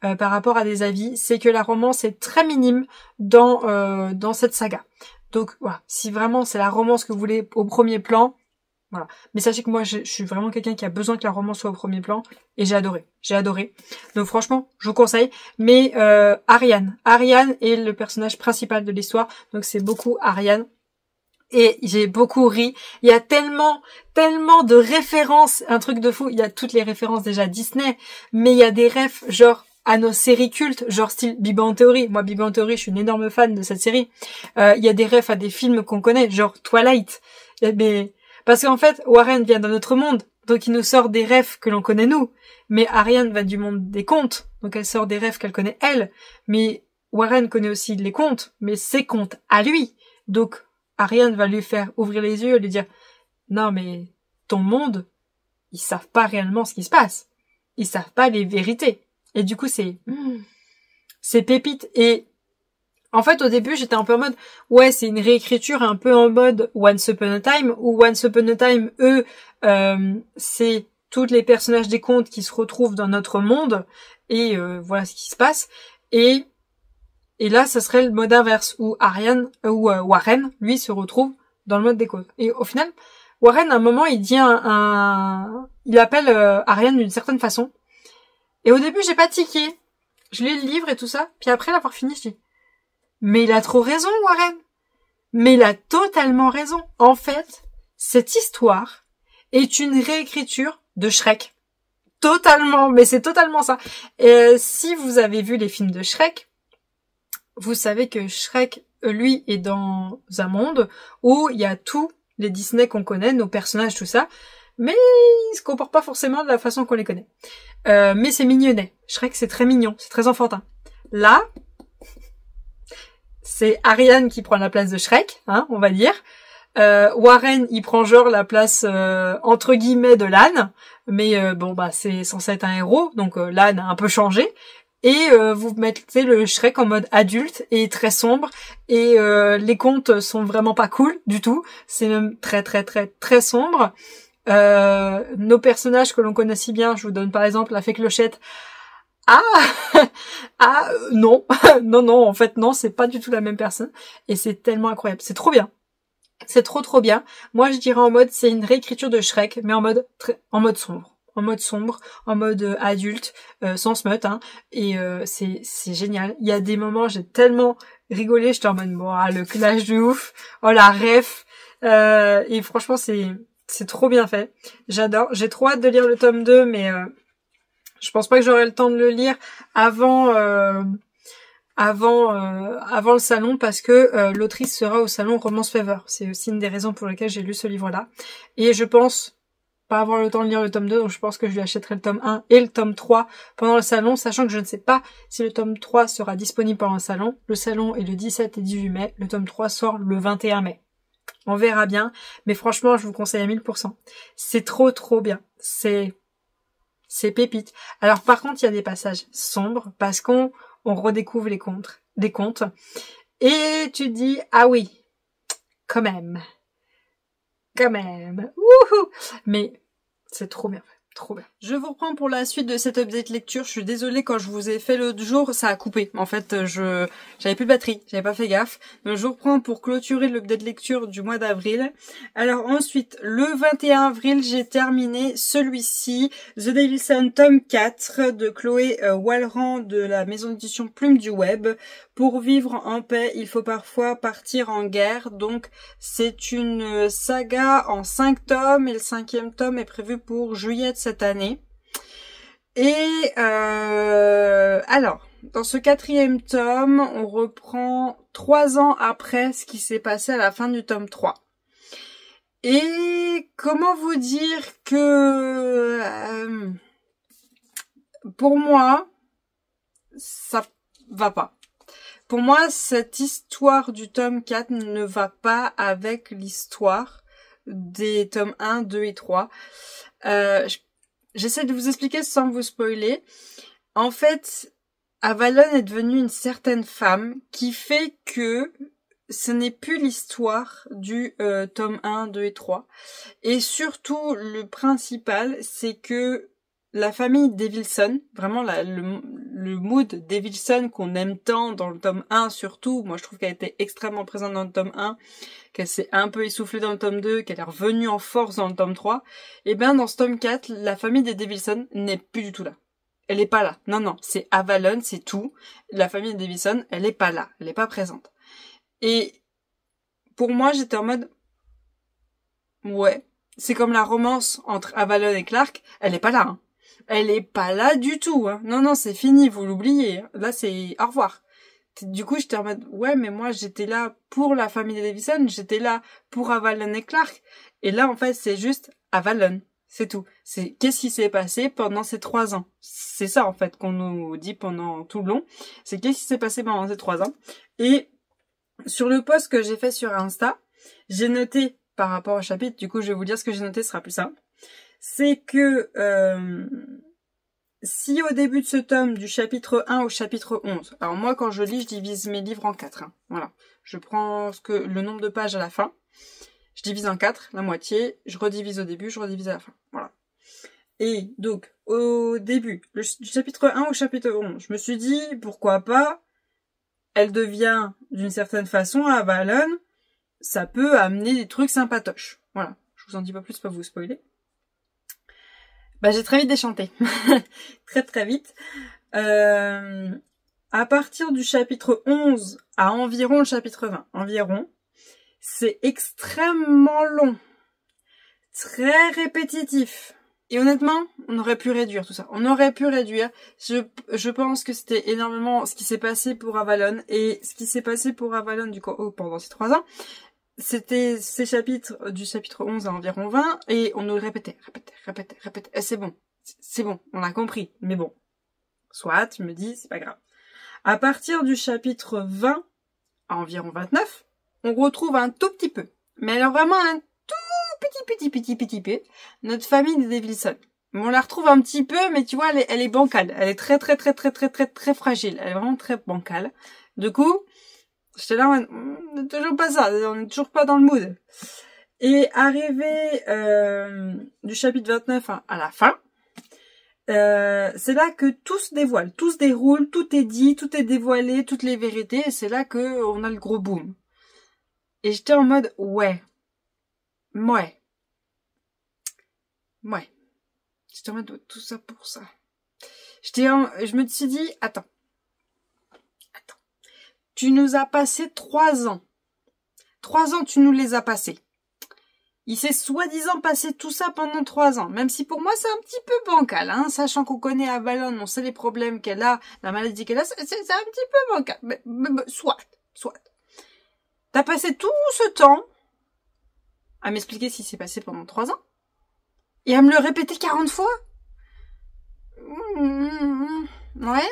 par rapport à des avis, c'est que la romance est très minime dans cette saga. Donc voilà, si vraiment c'est la romance que vous voulez au premier plan, voilà. Mais sachez que moi je suis vraiment quelqu'un qui a besoin que la romance soit au premier plan et j'ai adoré. Donc franchement, je vous conseille. Mais Ariane est le personnage principal de l'histoire, donc c'est beaucoup Ariane. Et j'ai beaucoup ri. Il y a tellement de références, un truc de fou. Il y a toutes les références déjà Disney, mais il y a des refs genre à nos séries cultes, genre style Big Bang Theory. Moi, Big Bang Theory, je suis une énorme fan de cette série. Il y a des refs à des films qu'on connaît, genre Twilight. Mais parce qu'en fait, Warren vient d'un autre monde, donc il nous sort des refs que l'on connaît nous. Mais Ariane va du monde des contes, donc elle sort des refs qu'elle connaît elle. Mais Warren connaît aussi les contes, mais ses contes à lui. Donc Ariane va lui faire ouvrir les yeux et lui dire « Non, mais ton monde, ils savent pas réellement ce qui se passe. Ils savent pas les vérités. » Et du coup, c'est pépite. Et en fait, au début, j'étais un peu en mode ouais, c'est une réécriture un peu en mode Once Upon a Time, où Once Upon a Time, eux, c'est tous les personnages des contes qui se retrouvent dans notre monde, et voilà ce qui se passe. Et là, ça serait le mode inverse, où Warren, lui, se retrouve dans le mode des contes. Et au final, Warren, à un moment, il dit il appelle Ariane d'une certaine façon. Et au début, j'ai pas tiqué. Je lis le livre et tout ça. Puis après l'avoir fini, je dis mais il a trop raison, Warren. Mais il a totalement raison. En fait, cette histoire est une réécriture de Shrek. Totalement. Mais c'est totalement ça. Et si vous avez vu les films de Shrek, vous savez que Shrek, lui, est dans un monde où il y a tous les Disney qu'on connaît, nos personnages, tout ça. Mais ils se comportent pas forcément de la façon qu'on les connaît. Mais c'est mignonnet. Shrek, c'est très mignon, c'est très enfantin. Là, c'est Ariane qui prend la place de Shrek, hein, on va dire. Warren, il prend genre la place entre guillemets de l'âne, mais bon bah c'est censé être un héros, donc l'âne a un peu changé. Et vous mettez le Shrek en mode adulte et très sombre, et les contes sont vraiment pas cool du tout. C'est même très très très très sombre. Nos personnages que l'on connaît si bien, je vous donne par exemple la fée Clochette. Non, non, en fait non, c'est pas du tout la même personne, et c'est tellement incroyable, c'est trop bien, c'est trop bien. Moi je dirais en mode, c'est une réécriture de Shrek, mais en mode sombre, en mode adulte, sans smut, hein, et c'est génial. Il y a des moments, j'ai tellement rigolé, j'étais en mode bon, le clash de ouf, oh la ref, et franchement c'est trop bien fait, j'adore. J'ai trop hâte de lire le tome 2, mais je pense pas que j'aurai le temps de le lire avant le salon, parce que l'autrice sera au salon Romance Fever. C'est aussi une des raisons pour lesquelles j'ai lu ce livre-là. Et je pense pas avoir le temps de lire le tome 2, donc je pense que je lui achèterai le tome 1 et le tome 3 pendant le salon, sachant que je ne sais pas si le tome 3 sera disponible pendant le salon. Le salon est le 17 et 18 mai, le tome 3 sort le 21 mai. On verra bien, mais franchement, je vous conseille à 1000%. C'est trop bien. C'est pépite. Alors par contre, il y a des passages sombres parce qu'on redécouvre les contes. Et tu dis, ah oui, quand même. Wouhou. Mais c'est trop bien fait. Trop bien. Je vous reprends pour la suite de cette update lecture. Je suis désolée, quand je vous ai fait l'autre jour, ça a coupé. En fait, j'avais plus de batterie, j'avais pas fait gaffe. Donc je vous reprends pour clôturer l'update lecture du mois d'avril. Alors ensuite, le 21 avril, j'ai terminé celui-ci, The Devilson tome 4 de Chloé Walran de la maison d'édition Plume du Web. Pour vivre en paix, il faut parfois partir en guerre. Donc c'est une saga en 5 tomes et le 5e tome est prévu pour juillet de cette année. Et alors, dans ce 4e tome, on reprend 3 ans après ce qui s'est passé à la fin du tome 3. Et comment vous dire que pour moi, ça va pas. Pour moi, cette histoire du tome 4 ne va pas avec l'histoire des tomes 1, 2 et 3. J'essaie de vous expliquer sans vous spoiler. En fait, Avalon est devenue une certaine femme qui fait que ce n'est plus l'histoire du tome 1, 2 et 3. Et surtout, le principal, c'est que la famille Devilson, vraiment le mood Devilson qu'on aime tant dans le tome 1 surtout, moi je trouve qu'elle était extrêmement présente dans le tome 1, qu'elle s'est un peu essoufflée dans le tome 2, qu'elle est revenue en force dans le tome 3, et bien dans ce tome 4, la famille des Devilson n'est plus du tout là. Elle est pas là. Non, c'est Avalon, c'est tout. La famille Devilson, elle est pas là, elle est pas présente. Et pour moi, j'étais en mode ouais, c'est comme la romance entre Avalon et Clark, elle est pas là, hein. Elle est pas là du tout, hein. Non, non, c'est fini, vous l'oubliez. Là, c'est au revoir. Du coup, j'étais en mode, ouais, mais moi, j'étais là pour la famille Davison, j'étais là pour Avalon et Clark. Et là, en fait, c'est juste Avalon. C'est tout. C'est qu'est-ce qui s'est passé pendant ces 3 ans. C'est ça, en fait, qu'on nous dit pendant tout le long. C'est qu'est-ce qui s'est passé pendant ces 3 ans. Et sur le post que j'ai fait sur Insta, j'ai noté par rapport au chapitre, du coup, je vais vous dire ce que j'ai noté, ce sera plus simple. C'est que si au début de ce tome, du chapitre 1 au chapitre 11, alors moi quand je lis, je divise mes livres en 4. Hein, voilà. Je prends le nombre de pages à la fin, je divise en 4, la moitié, je redivise au début, je redivise à la fin. Voilà. Et donc, au début, du chapitre 1 au chapitre 11, je me suis dit, pourquoi pas, elle devient d'une certaine façon Avalon, ça peut amener des trucs sympatoches. Voilà. Je vous en dis pas plus, pas vous spoiler. Bah, j'ai très vite déchanté. Très très vite. À partir du chapitre 11 à environ le chapitre 20, c'est extrêmement long. Très répétitif. Et honnêtement, on aurait pu réduire tout ça. On aurait pu réduire. Je pense que c'était énormément ce qui s'est passé pour Avalon. Et ce qui s'est passé pour Avalon du coup, pendant ces 3 ans, c'était ces chapitres du chapitre 11 à environ 20 et on nous le répétait. Et c'est bon, on l'a compris. Mais bon, soit, tu me dis, c'est pas grave. À partir du chapitre 20 à environ 29, on retrouve un tout petit peu, mais alors vraiment un tout petit peu, notre famille des Devilson. On la retrouve un petit peu, mais tu vois, elle est bancale. Elle est très fragile. Elle est vraiment très bancale. Du coup, j'étais là, on n'est toujours pas ça, on n'est toujours pas dans le mood. Et arrivé du chapitre 29 à la fin, c'est là que tout se dévoile, tout se déroule, tout est dit, tout est dévoilé, toutes les vérités, et c'est là que on a le gros boom. Et j'étais en mode, ouais. J'étais en mode, tout ça pour ça. Je me suis dit, attends. Tu nous as passé 3 ans. 3 ans, tu nous les as passés. Il s'est soi-disant passé tout ça pendant 3 ans. Même si pour moi, c'est un petit peu bancal, hein. Sachant qu'on connaît Avalon, on sait les problèmes qu'elle a, la maladie qu'elle a, c'est un petit peu bancal. Mais soit. T'as passé tout ce temps à m'expliquer ce qui s'est passé pendant 3 ans. Et à me le répéter 40 fois. Ouais.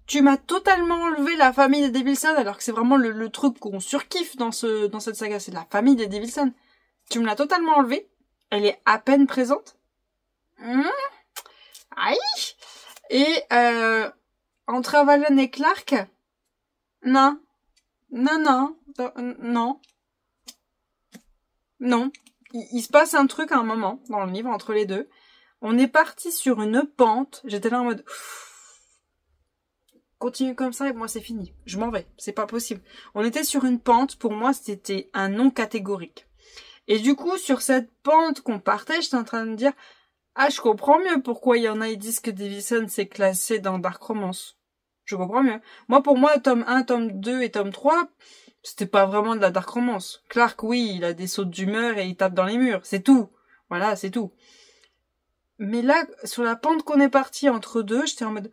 Tu m'as totalement enlevé la famille des Devilson, alors que c'est vraiment le truc qu'on surkiffe dans cette saga, c'est la famille des Devilson. Tu me l'as totalement enlevée. Elle est à peine présente. Aïe. Et entre Avalon et Clark, non. Il se passe un truc à un moment dans le livre entre les deux. On est parti sur une pente. J'étais là en mode... Continue comme ça et moi c'est fini. Je m'en vais. C'est pas possible. On était sur une pente. Pour moi, c'était un non catégorique. Et du coup, sur cette pente qu'on partait, j'étais en train de me dire, ah, je comprends mieux pourquoi il y en a qui disent que Davison s'est classé dans Dark Romance. Je comprends mieux. Moi, pour moi, tome 1, tome 2 et tome 3, c'était pas vraiment de la Dark Romance. Clark, oui, il a des sautes d'humeur et il tape dans les murs. C'est tout. Voilà, c'est tout. Mais là, sur la pente qu'on est parti entre deux, j'étais en mode...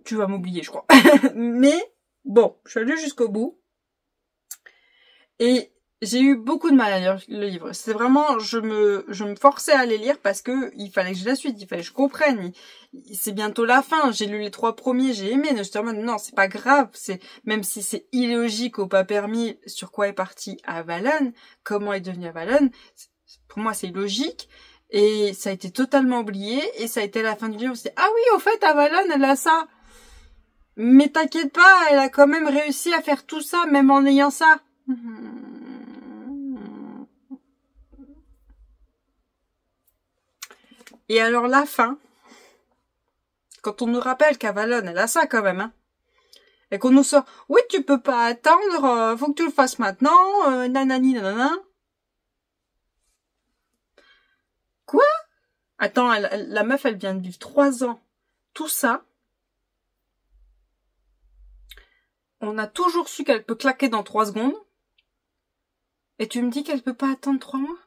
Tu vas m'oublier, je crois. Mais, bon, je suis allée jusqu'au bout. Et j'ai eu beaucoup de mal à lire le livre. C'est vraiment, je me forçais à les lire parce que il fallait que je la suite, il fallait que je comprenne. C'est bientôt la fin. J'ai lu les 3 premiers, j'ai aimé. Je te demande, non, c'est pas grave. Même si c'est illogique au pas permis sur quoi est parti Avalon, comment est devenu Avalon. Pour moi, c'est illogique. Et ça a été totalement oublié. Et ça a été la fin du livre. C'est, ah oui, au fait, Avalon, elle a ça. Mais t'inquiète pas, elle a quand même réussi à faire tout ça, même en ayant ça. Et alors la fin, quand on nous rappelle qu'Avalon, elle a ça quand même, hein, et qu'on nous sort, oui, tu peux pas attendre, faut que tu le fasses maintenant, nanani nanana. Quoi? Attends, la meuf, elle vient de vivre 3 ans. Tout ça. On a toujours su qu'elle peut claquer dans 3 secondes. Et tu me dis qu'elle peut pas attendre 3 mois?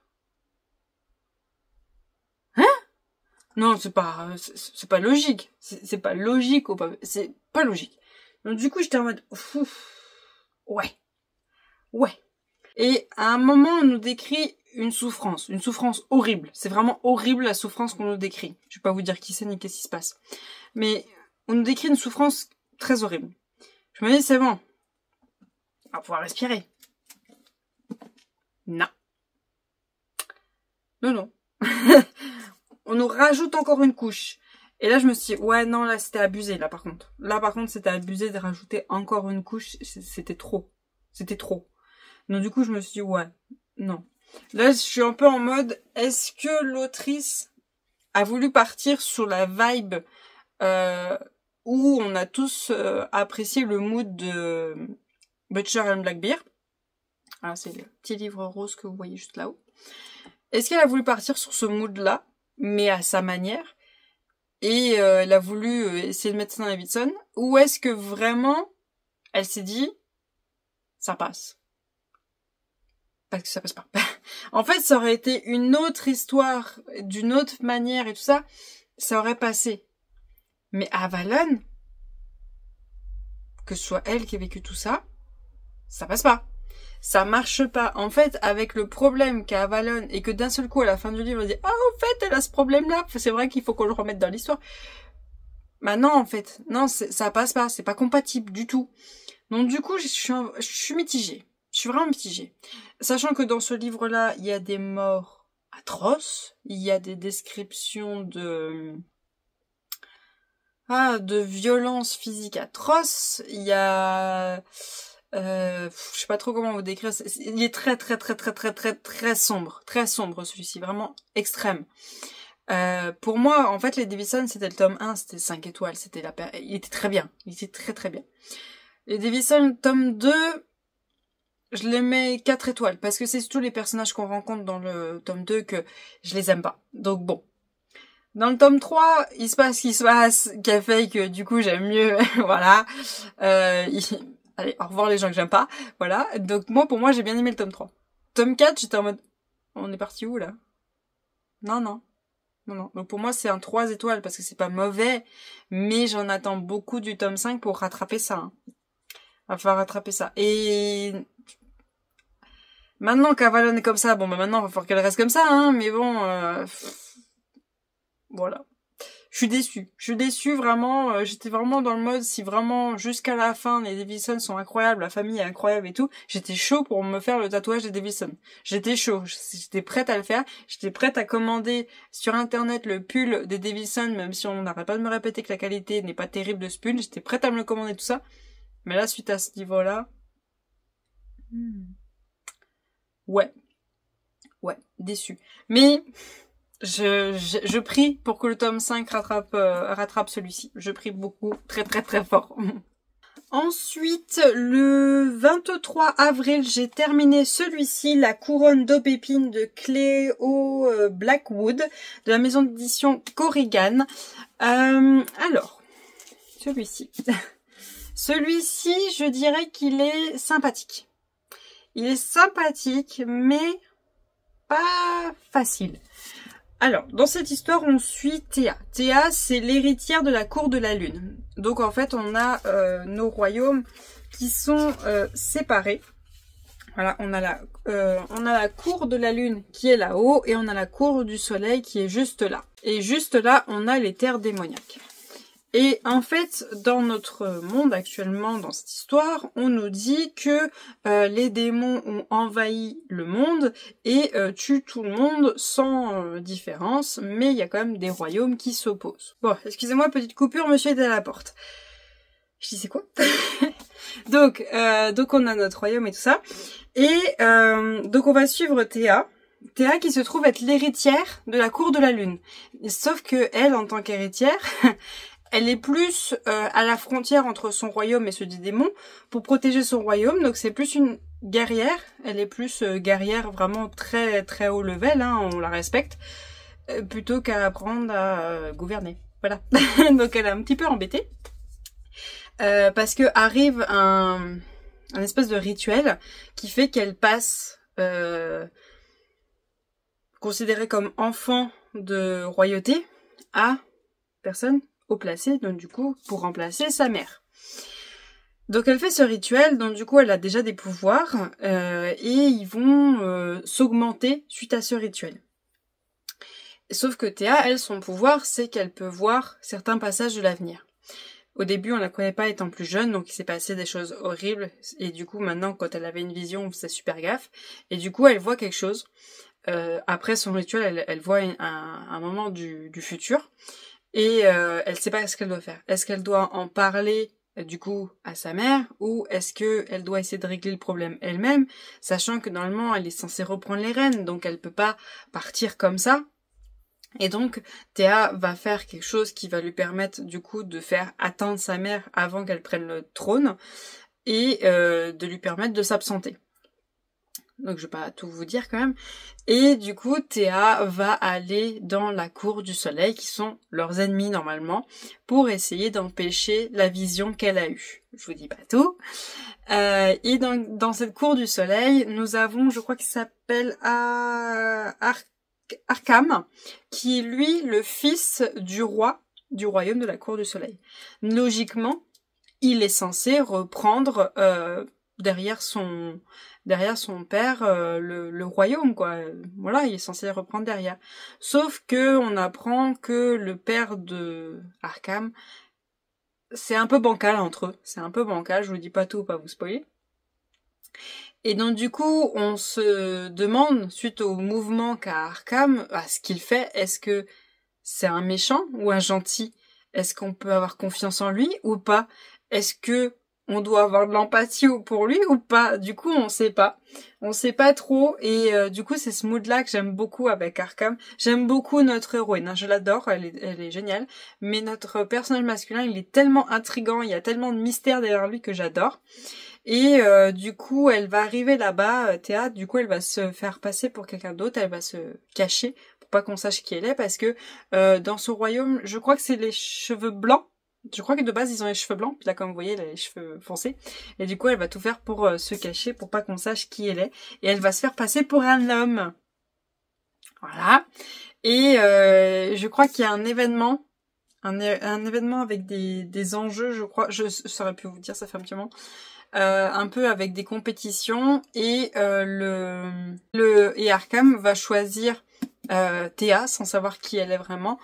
Non, c'est pas logique. C'est pas logique c'est pas logique. Donc du coup, j'étais en mode, ouais. Et à un moment, on nous décrit une souffrance horrible. C'est vraiment horrible la souffrance qu'on nous décrit. Je vais pas vous dire qui c'est ni qu'est-ce qui se passe. Mais on nous décrit une souffrance très horrible. Je me dis, c'est bon. On va pouvoir respirer. Non. Non. On nous rajoute encore une couche. Et là, je me suis dit, ouais, non, là, c'était abusé, là, par contre. Là, par contre, c'était abusé de rajouter encore une couche. C'était trop. Donc, du coup, je me suis dit, ouais, non. Là, je suis un peu en mode, est-ce que l'autrice a voulu partir sur la vibe où on a tous apprécié le mood de Butcher and Blackbeard. Voilà, c'est le petit livre rose que vous voyez juste là-haut. Est-ce qu'elle a voulu partir sur ce mood-là, mais à sa manière, et elle a voulu essayer de mettre ça dans Davidson, ou est-ce que vraiment, elle s'est dit, ça passe? Parce que ça passe pas. En fait, ça aurait été une autre histoire, d'une autre manière et tout ça, ça aurait passé. Mais Avalon, que ce soit elle qui a vécu tout ça, ça passe pas. Ça marche pas. En fait, avec le problème qu'a Avalon, et que d'un seul coup, à la fin du livre, elle dit, en fait, elle a ce problème-là. C'est vrai qu'il faut qu'on le remette dans l'histoire. Bah non, en fait. Non, ça passe pas. C'est pas compatible du tout. Donc, du coup, je suis mitigée. Je suis vraiment mitigée. Sachant que dans ce livre-là, il y a des morts atroces. Il y a des descriptions de violences physiques atroces. Il y a... je sais pas trop comment vous décrire. Il est très sombre. Très sombre, celui-ci. Vraiment extrême. Pour moi, en fait, les Davison, c'était le tome 1, c'était 5 étoiles. Il était très bien. Il était très bien. Les Davison, tome 2, je les mets 4 étoiles. Parce que c'est surtout les personnages qu'on rencontre dans le tome 2 que je les aime pas. Donc bon. Dans le tome 3, il se passe ce qui se passe, qui a fait que du coup j'aime mieux. Voilà. Allez, au revoir les gens que j'aime pas. Voilà. Donc pour moi, j'ai bien aimé le tome 3. Tome 4, j'étais en mode, on est parti où là? Non. Donc pour moi, c'est un 3 étoiles parce que c'est pas mauvais, mais j'en attends beaucoup du tome 5 pour rattraper ça. Hein. Va falloir rattraper ça. Et maintenant qu'Avalon est comme ça, bon bah maintenant il va falloir qu'elle reste comme ça, hein, mais bon voilà. Je suis déçue vraiment, j'étais vraiment dans le mode si vraiment jusqu'à la fin les Davison sont incroyables, la famille est incroyable et tout, j'étais chaud pour me faire le tatouage des Davison. J'étais chaud, j'étais prête à le faire, j'étais prête à commander sur internet le pull des Davison, même si on n'arrête pas de me répéter que la qualité n'est pas terrible de ce pull, j'étais prête à me le commander tout ça. Mais là, suite à ce niveau-là, ouais, déçu. Mais je prie pour que le tome 5 rattrape celui-ci. Je prie beaucoup, très fort. Ensuite, le 23 avril, j'ai terminé celui-ci, La couronne d'aubépine de Cléo Blackwood, de la maison d'édition Corrigan. Alors, celui-ci... Celui-ci, je dirais qu'il est sympathique. Il est sympathique, mais pas facile. Alors, dans cette histoire, on suit Théa. Théa, c'est l'héritière de la cour de la lune. Donc, en fait, on a nos royaumes qui sont séparés. Voilà, on a la cour de la lune qui est là-haut et on a la cour du soleil qui est juste là. Et juste là, on a les terres démoniaques. Et en fait, dans notre monde actuellement, dans cette histoire, on nous dit que les démons ont envahi le monde et tuent tout le monde sans différence, mais il y a quand même des royaumes qui s'opposent. Bon, excusez-moi, petite coupure, monsieur est à la porte. Je dis c'est quoi? donc on a notre royaume et tout ça. Et donc on va suivre Théa. Théa qui se trouve être l'héritière de la cour de la lune. Sauf que elle, en tant qu'héritière... Elle est plus à la frontière entre son royaume et ceux des démons pour protéger son royaume. Donc c'est plus une guerrière. Elle est plus guerrière vraiment très haut level. Hein, on la respecte. Plutôt qu'à apprendre à gouverner. Voilà. Donc elle est un petit peu embêtée. Parce que arrive un espèce de rituel qui fait qu'elle passe considérée comme enfant de royauté à personne haut placée, donc du coup, pour remplacer sa mère. Donc elle fait ce rituel, donc du coup elle a déjà des pouvoirs et ils vont s'augmenter suite à ce rituel. Sauf que Théa, elle, son pouvoir, c'est qu'elle peut voir certains passages de l'avenir. Au début, on la croyait pas étant plus jeune, donc il s'est passé des choses horribles. Et du coup, maintenant, quand elle avait une vision, on faisait super gaffe. Et du coup, elle voit quelque chose. Après son rituel, elle voit un moment du futur. Et elle sait pas ce qu'elle doit faire. Est-ce qu'elle doit en parler du coup à sa mère, ou est-ce que elle doit essayer de régler le problème elle-même, sachant que normalement elle est censée reprendre les rênes, donc elle peut pas partir comme ça. Et donc Théa va faire quelque chose qui va lui permettre du coup de faire attendre sa mère avant qu'elle prenne le trône et de lui permettre de s'absenter. Donc je vais pas tout vous dire quand même. Et du coup, Théa va aller dans la cour du soleil, qui sont leurs ennemis normalement, pour essayer d'empêcher la vision qu'elle a eue. Je vous dis pas tout. Et dans cette cour du soleil, nous avons, je crois qu'il s'appelle Arkham, qui est lui le fils du roi du royaume de la cour du soleil. Logiquement, il est censé reprendre derrière son père le royaume, quoi. Voilà, il est censé reprendre derrière. Sauf que on apprend que le père de Arkham, c'est un peu bancal entre eux. C'est un peu bancal, je vous dis pas tout, pas vous spoiler. Et donc du coup, on se demande, suite au mouvement qu'a Arkham, à ce qu'il fait, est-ce que c'est un méchant ou un gentil? Est-ce qu'on peut avoir confiance en lui ou pas? Est-ce que on doit avoir de l'empathie pour lui ou pas? Du coup, on sait pas. On sait pas trop. Et du coup, c'est ce mood-là que j'aime beaucoup avec Arkham. J'aime beaucoup notre héroïne. Hein. Je l'adore. Elle est géniale. Mais notre personnage masculin, il est tellement intriguant. Il y a tellement de mystère derrière lui que j'adore. Et du coup, elle va arriver là-bas, Théa. Du coup, elle va se faire passer pour quelqu'un d'autre. Elle va se cacher pour pas qu'on sache qui elle est. Parce que dans ce royaume, je crois que c'est les cheveux blancs. Je crois que de base, ils ont les cheveux blancs. Puis là, comme vous voyez, elle a les cheveux foncés. Et du coup, elle va tout faire pour se cacher, pour pas qu'on sache qui elle est. Et elle va se faire passer pour un homme. Voilà. Et je crois qu'il y a un événement. Un événement avec des enjeux, je crois. Je saurais plus vous dire, ça fait un petit moment. Un peu avec des compétitions. Et et Arkham va choisir Théa, sans savoir qui elle est vraiment,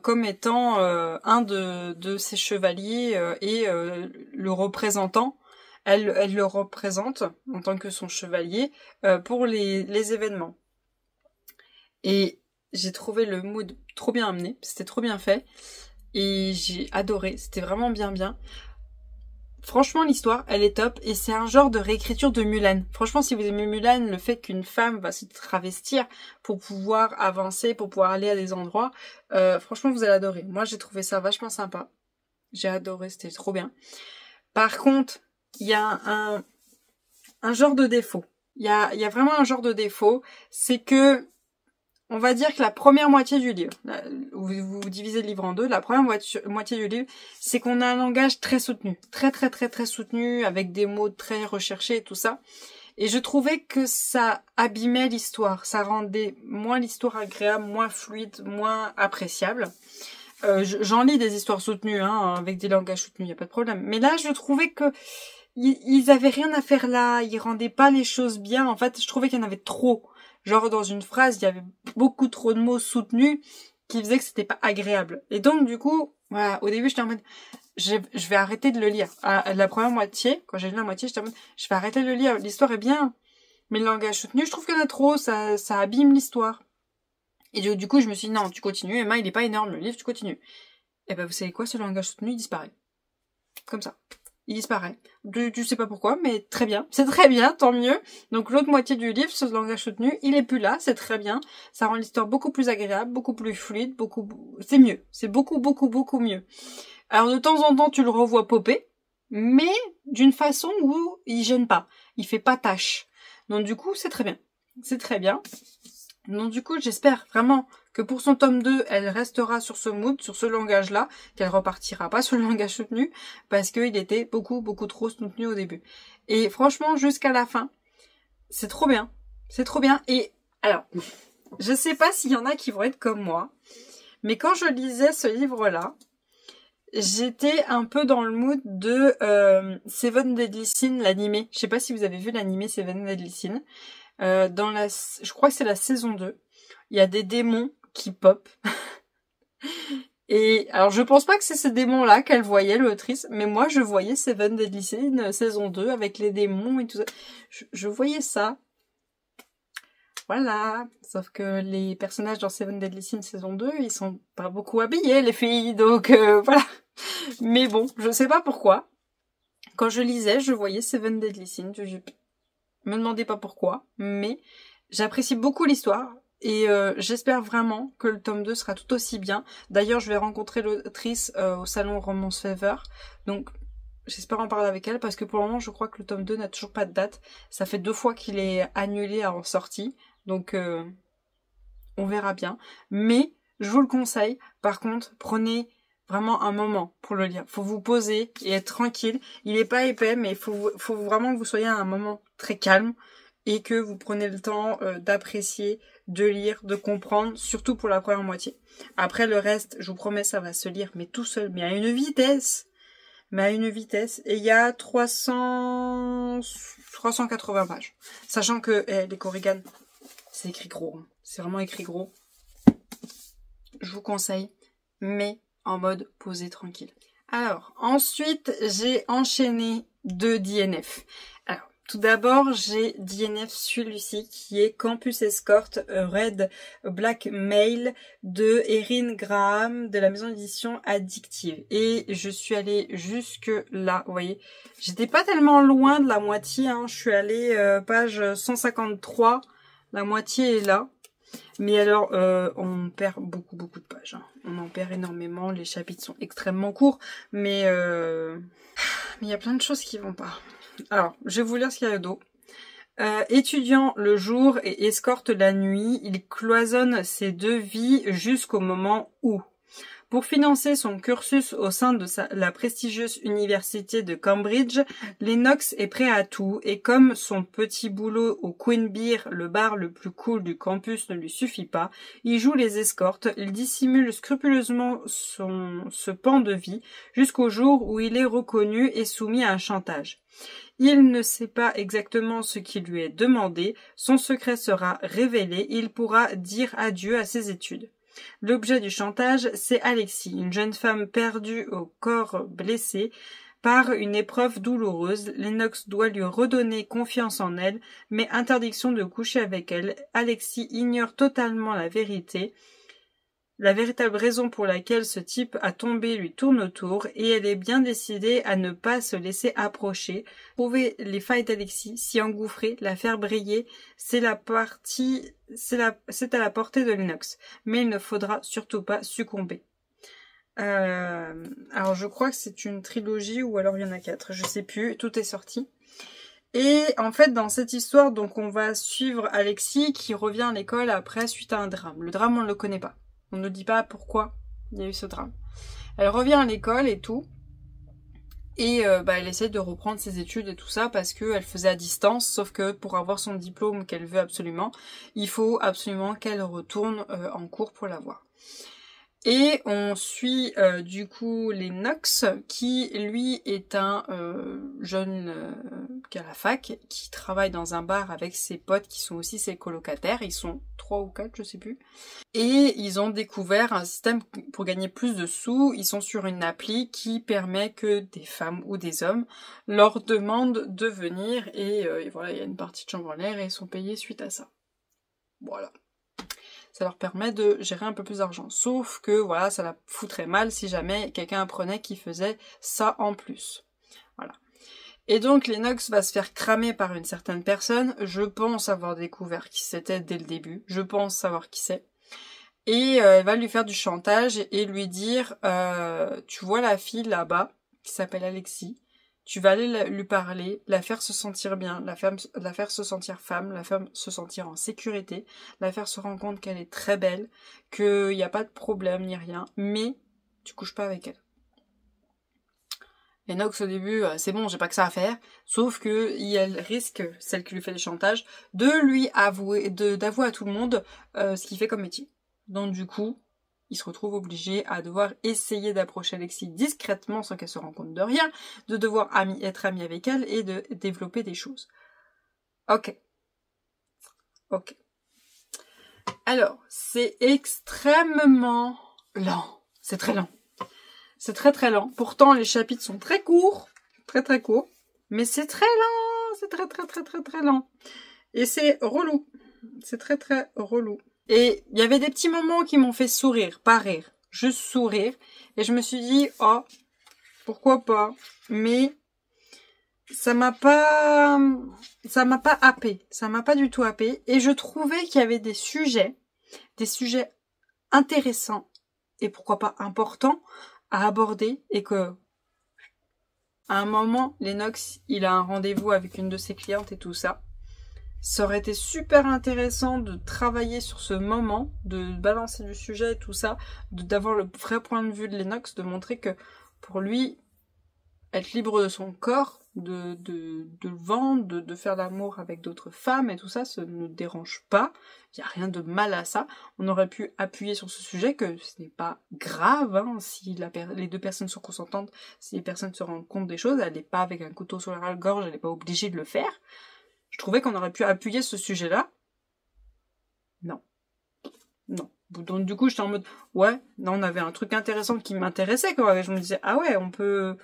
comme étant un de ses chevaliers et le représentant. Elle le représente en tant que son chevalier pour les événements. Et j'ai trouvé le mood trop bien amené, c'était trop bien fait et j'ai adoré, c'était vraiment bien. Franchement, l'histoire, elle est top et c'est un genre de réécriture de Mulan. Franchement, si vous aimez Mulan, le fait qu'une femme va se travestir pour pouvoir avancer, pour pouvoir aller à des endroits, franchement, vous allez adorer. Moi, j'ai trouvé ça vachement sympa. J'ai adoré, c'était trop bien. Par contre, il y a un genre de défaut. Il y a vraiment un genre de défaut, c'est que on va dire que la première moitié du livre, vous divisez le livre en deux, la première moitié du livre, c'est qu'on a un langage très soutenu. Très soutenu, avec des mots très recherchés et tout ça. Et je trouvais que ça abîmait l'histoire. Ça rendait moins l'histoire agréable, moins fluide, moins appréciable. J'en lis des histoires soutenues, hein, avec des langages soutenus, y a pas de problème. Mais là, je trouvais que ils avaient rien à faire là. Ils rendaient pas les choses bien. En fait, je trouvais qu'il y en avait trop. Genre, dans une phrase, il y avait beaucoup trop de mots soutenus qui faisaient que c'était pas agréable. Et donc, du coup, voilà, au début, j'étais en mode, je vais arrêter de le lire. À la première moitié, quand j'ai lu la moitié, j'étais en mode, je vais arrêter de le lire. L'histoire est bien. Mais le langage soutenu, je trouve qu'il y en a trop. Ça abîme l'histoire. Et du coup, je me suis dit, non, tu continues. Emma, il est pas énorme, le livre, tu continues. Et ben, vous savez quoi, ce langage soutenu, il disparaît. Comme ça. Il disparaît. Tu sais pas pourquoi, mais très bien. C'est très bien, tant mieux. Donc l'autre moitié du livre, ce langage soutenu, il est plus là, c'est très bien. Ça rend l'histoire beaucoup plus agréable, beaucoup plus fluide, c'est mieux. C'est beaucoup mieux. Alors de temps en temps, tu le revois popper, mais d'une façon où il gêne pas. Il fait pas tâche. Donc du coup, c'est très bien. C'est très bien. Donc du coup, j'espère vraiment que pour son tome 2, elle restera sur ce mood, sur ce langage-là, qu'elle repartira pas sur le langage soutenu, parce qu'il était beaucoup trop soutenu au début. Et franchement, jusqu'à la fin, c'est trop bien. C'est trop bien. Et alors, je sais pas s'il y en a qui vont être comme moi, Mais quand je lisais ce livre-là, j'étais un peu dans le mood de Seven Deadly Sins, l'animé. Je sais pas si vous avez vu l'animé Seven Deadly Sins. Je crois que c'est la saison 2. Il y a des démons qui pop. Et alors je pense pas que c'est ces démons-là qu'elle voyait, l'autrice, mais moi je voyais Seven Deadly Sins saison 2 avec les démons et tout ça. Je voyais ça. Voilà. Sauf que les personnages dans Seven Deadly Sins saison 2, ils sont pas beaucoup habillés, les filles, donc voilà. Mais bon, je sais pas pourquoi. Quand je lisais, je voyais Seven Deadly Sins. Je me demandais pas pourquoi, mais j'apprécie beaucoup l'histoire. Et j'espère vraiment que le tome 2 sera tout aussi bien. D'ailleurs, je vais rencontrer l'autrice au salon Romance Fever. Donc, j'espère en parler avec elle parce que pour le moment, je crois que le tome 2 n'a toujours pas de date. Ça fait 2 fois qu'il est annulé en sortie. Donc, on verra bien. Mais, je vous le conseille. Par contre, prenez vraiment un moment pour le lire. Faut vous poser et être tranquille. Il est pas épais, mais faut vraiment que vous soyez à un moment très calme. Et que vous prenez le temps d'apprécier, de lire, de comprendre, surtout pour la première moitié. Après le reste, je vous promets, ça va se lire, mais tout seul, mais à une vitesse. Et il y a 380 pages. Sachant que les Korrigan, c'est écrit gros. Hein. C'est vraiment écrit gros. Je vous conseille, mais en mode posé tranquille. Alors, ensuite, j'ai enchaîné 2 DNF. Alors, tout d'abord, j'ai DNF celui-ci qui est Campus Escort Red Black Mail de Erin Graham de la maison d'édition Addictive. Et je suis allée jusque là, vous voyez. J'étais pas tellement loin de la moitié, hein. Je suis allée page 153, la moitié est là. Mais alors, on perd beaucoup de pages. Hein. On en perd énormément, les chapitres sont extrêmement courts, mais il y a plein de choses qui vont pas. Alors, je vais vous lire ce qu'il y a dedans. Étudiant le jour et escorte la nuit, il cloisonne ses 2 vies jusqu'au moment où, pour financer son cursus au sein de la prestigieuse université de Cambridge, Lennox est prêt à tout et comme son petit boulot au Queen Beer, le bar le plus cool du campus, ne lui suffit pas, il joue les escortes, il dissimule scrupuleusement ce pan de vie jusqu'au jour où il est reconnu et soumis à un chantage. Il ne sait pas exactement ce qui lui est demandé, son secret sera révélé, il pourra dire adieu à ses études. L'objet du chantage, c'est Alexis, une jeune femme perdue au corps blessé par une épreuve douloureuse. Lennox doit lui redonner confiance en elle, mais interdiction de coucher avec elle. Alexis ignore totalement la vérité. La véritable raison pour laquelle ce type a tombé lui tourne autour et elle est bien décidée à ne pas se laisser approcher. Trouver les failles d'Alexis, s'y engouffrer, la faire briller, c'est à la portée de Lennox. Mais il ne faudra surtout pas succomber. Alors je crois que c'est une trilogie ou alors il y en a 4, je sais plus, tout est sorti. Et en fait, dans cette histoire, donc on va suivre Alexis qui revient à l'école après suite à un drame. Le drame, on ne le connaît pas. On ne dit pas pourquoi il y a eu ce drame. Elle revient à l'école et tout. Et elle essaie de reprendre ses études et tout ça parce qu'elle faisait à distance. Sauf que pour avoir son diplôme qu'elle veut absolument, il faut absolument qu'elle retourne en cours pour l'avoir. Et on suit du coup Lennox qui lui est un jeune qui est à la fac, qui travaille dans un bar avec ses potes qui sont aussi ses colocataires, ils sont 3 ou 4 je sais plus. Et ils ont découvert un système pour gagner plus de sous, ils sont sur une appli qui permet que des femmes ou des hommes leur demandent de venir et voilà, il y a une partie de chambre en l'air et ils sont payés suite à ça. Voilà. Ça leur permet de gérer un peu plus d'argent. Sauf que, voilà, ça la foutrait mal si jamais quelqu'un apprenait qu'il faisait ça en plus. Voilà. Et donc, Lennox va se faire cramer par une certaine personne. Je pense avoir découvert qui c'était dès le début. Je pense savoir qui c'est. Et elle va lui faire du chantage et lui dire, tu vois la fille là-bas, qui s'appelle Alexis, tu vas aller lui parler, la faire se sentir bien, la faire se sentir femme, la faire se sentir en sécurité, la faire se rendre compte qu'elle est très belle, qu'il n'y a pas de problème ni rien, mais tu couches pas avec elle. Lennox au début, c'est bon, j'ai pas que ça à faire, sauf que elle risque, celle qui lui fait des chantages, de lui avouer, d'avouer à tout le monde ce qu'il fait comme métier. Donc du coup, il se retrouve obligé à devoir essayer d'approcher Alexis discrètement sans qu'elle se rende compte de rien, de devoir être ami avec elle et de développer des choses. Ok. Alors, c'est extrêmement lent. C'est très lent. C'est très très lent. Pourtant, les chapitres sont très courts. Très très courts. Mais c'est très lent. C'est très très très très très lent. Et c'est relou. C'est très très relou. Et il y avait des petits moments qui m'ont fait sourire. Pas rire. Juste sourire. Et je me suis dit, oh, pourquoi pas. Mais ça m'a pas happé. Ça m'a pas du tout happé. Et je trouvais qu'il y avait des sujets intéressants et pourquoi pas importants à aborder et que à un moment, Lennox, il a un rendez-vous avec une de ses clientes et tout ça. Ça aurait été super intéressant de travailler sur ce moment, de balancer du sujet et tout ça, d'avoir le vrai point de vue de Lennox, de montrer que pour lui, être libre de son corps, de le vendre, de faire l'amour avec d'autres femmes et tout ça, ça ne dérange pas. Il n'y a rien de mal à ça. On aurait pu appuyer sur ce sujet que ce n'est pas grave, hein, si les deux personnes sont consentantes, si les personnes se rendent compte des choses, elle n'est pas avec un couteau sur la gorge, elle n'est pas obligée de le faire. Je trouvais qu'on aurait pu appuyer ce sujet-là. Non. Donc du coup, j'étais en mode, ouais, non, on avait un truc intéressant qui m'intéressait, quoi. Et je me disais, ah ouais, on peut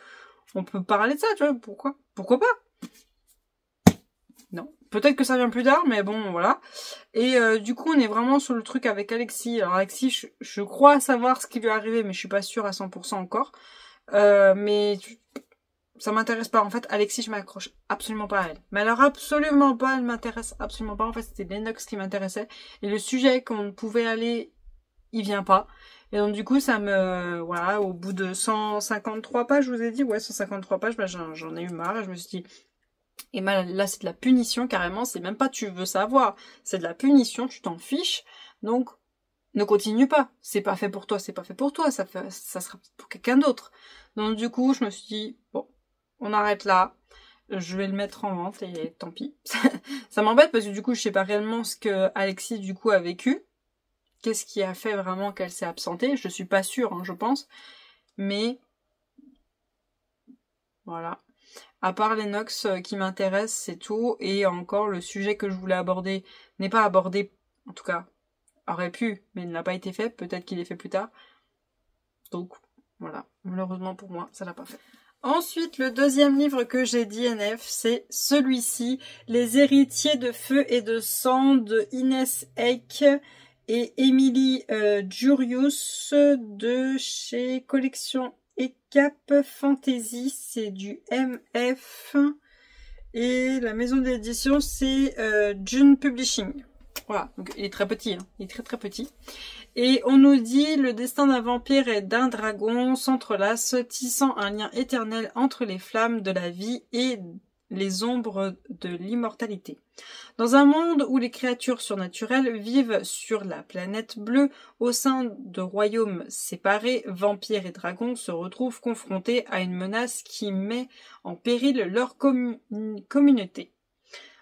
parler de ça, tu vois, pourquoi pas? Non. Peut-être que ça vient plus tard, mais bon, voilà. Et du coup, on est vraiment sur le truc avec Alexis. Alors Alexis, je crois savoir ce qui lui est arrivé, mais je suis pas sûre à 100% encore. Mais ça m'intéresse pas. En fait, Alexis, je m'accroche absolument pas à elle. Mais alors absolument pas, elle m'intéresse absolument pas. En fait, c'était Lennox qui m'intéressait. Et le sujet qu'on pouvait aller, il vient pas. Et donc du coup, ça me... Voilà, au bout de 153 pages, je vous ai dit, ouais, 153 pages, bah, j'en ai eu marre. Et je me suis dit... Et là, c'est de la punition, carrément. C'est même pas tu veux savoir. C'est de la punition, tu t'en fiches. Donc, ne continue pas. C'est pas fait pour toi, c'est pas fait pour toi. Ça sera pour quelqu'un d'autre. Donc du coup, je me suis dit, bon, on arrête là. Je vais le mettre en vente et tant pis. Ça m'embête parce que du coup, je sais pas réellement ce que Alexis, du coup, a vécu. Qu'est-ce qui a fait vraiment qu'elle s'est absentée? Je suis pas sûre, hein, je pense. Mais, voilà. À part Lennox qui m'intéresse, c'est tout. Et encore, le sujet que je voulais aborder n'est pas abordé, en tout cas, aurait pu, mais il n'a pas été fait. Peut-être qu'il est fait plus tard. Donc, voilà. Malheureusement pour moi, ça l'a pas fait. Ensuite, le deuxième livre que j'ai d'INF, c'est celui-ci, Les héritiers de feu et de sang de Inès Eck et Emily Jurius de chez Collection Ecap Fantasy, c'est du MF et la maison d'édition c'est June Publishing. Voilà, donc il est très petit, hein. Il est très très petit. Et on nous dit le destin d'un vampire et d'un dragon s'entrelace, tissant un lien éternel entre les flammes de la vie et les ombres de l'immortalité. Dans un monde où les créatures surnaturelles vivent sur la planète bleue, au sein de royaumes séparés, vampires et dragons se retrouvent confrontés à une menace qui met en péril leur communauté.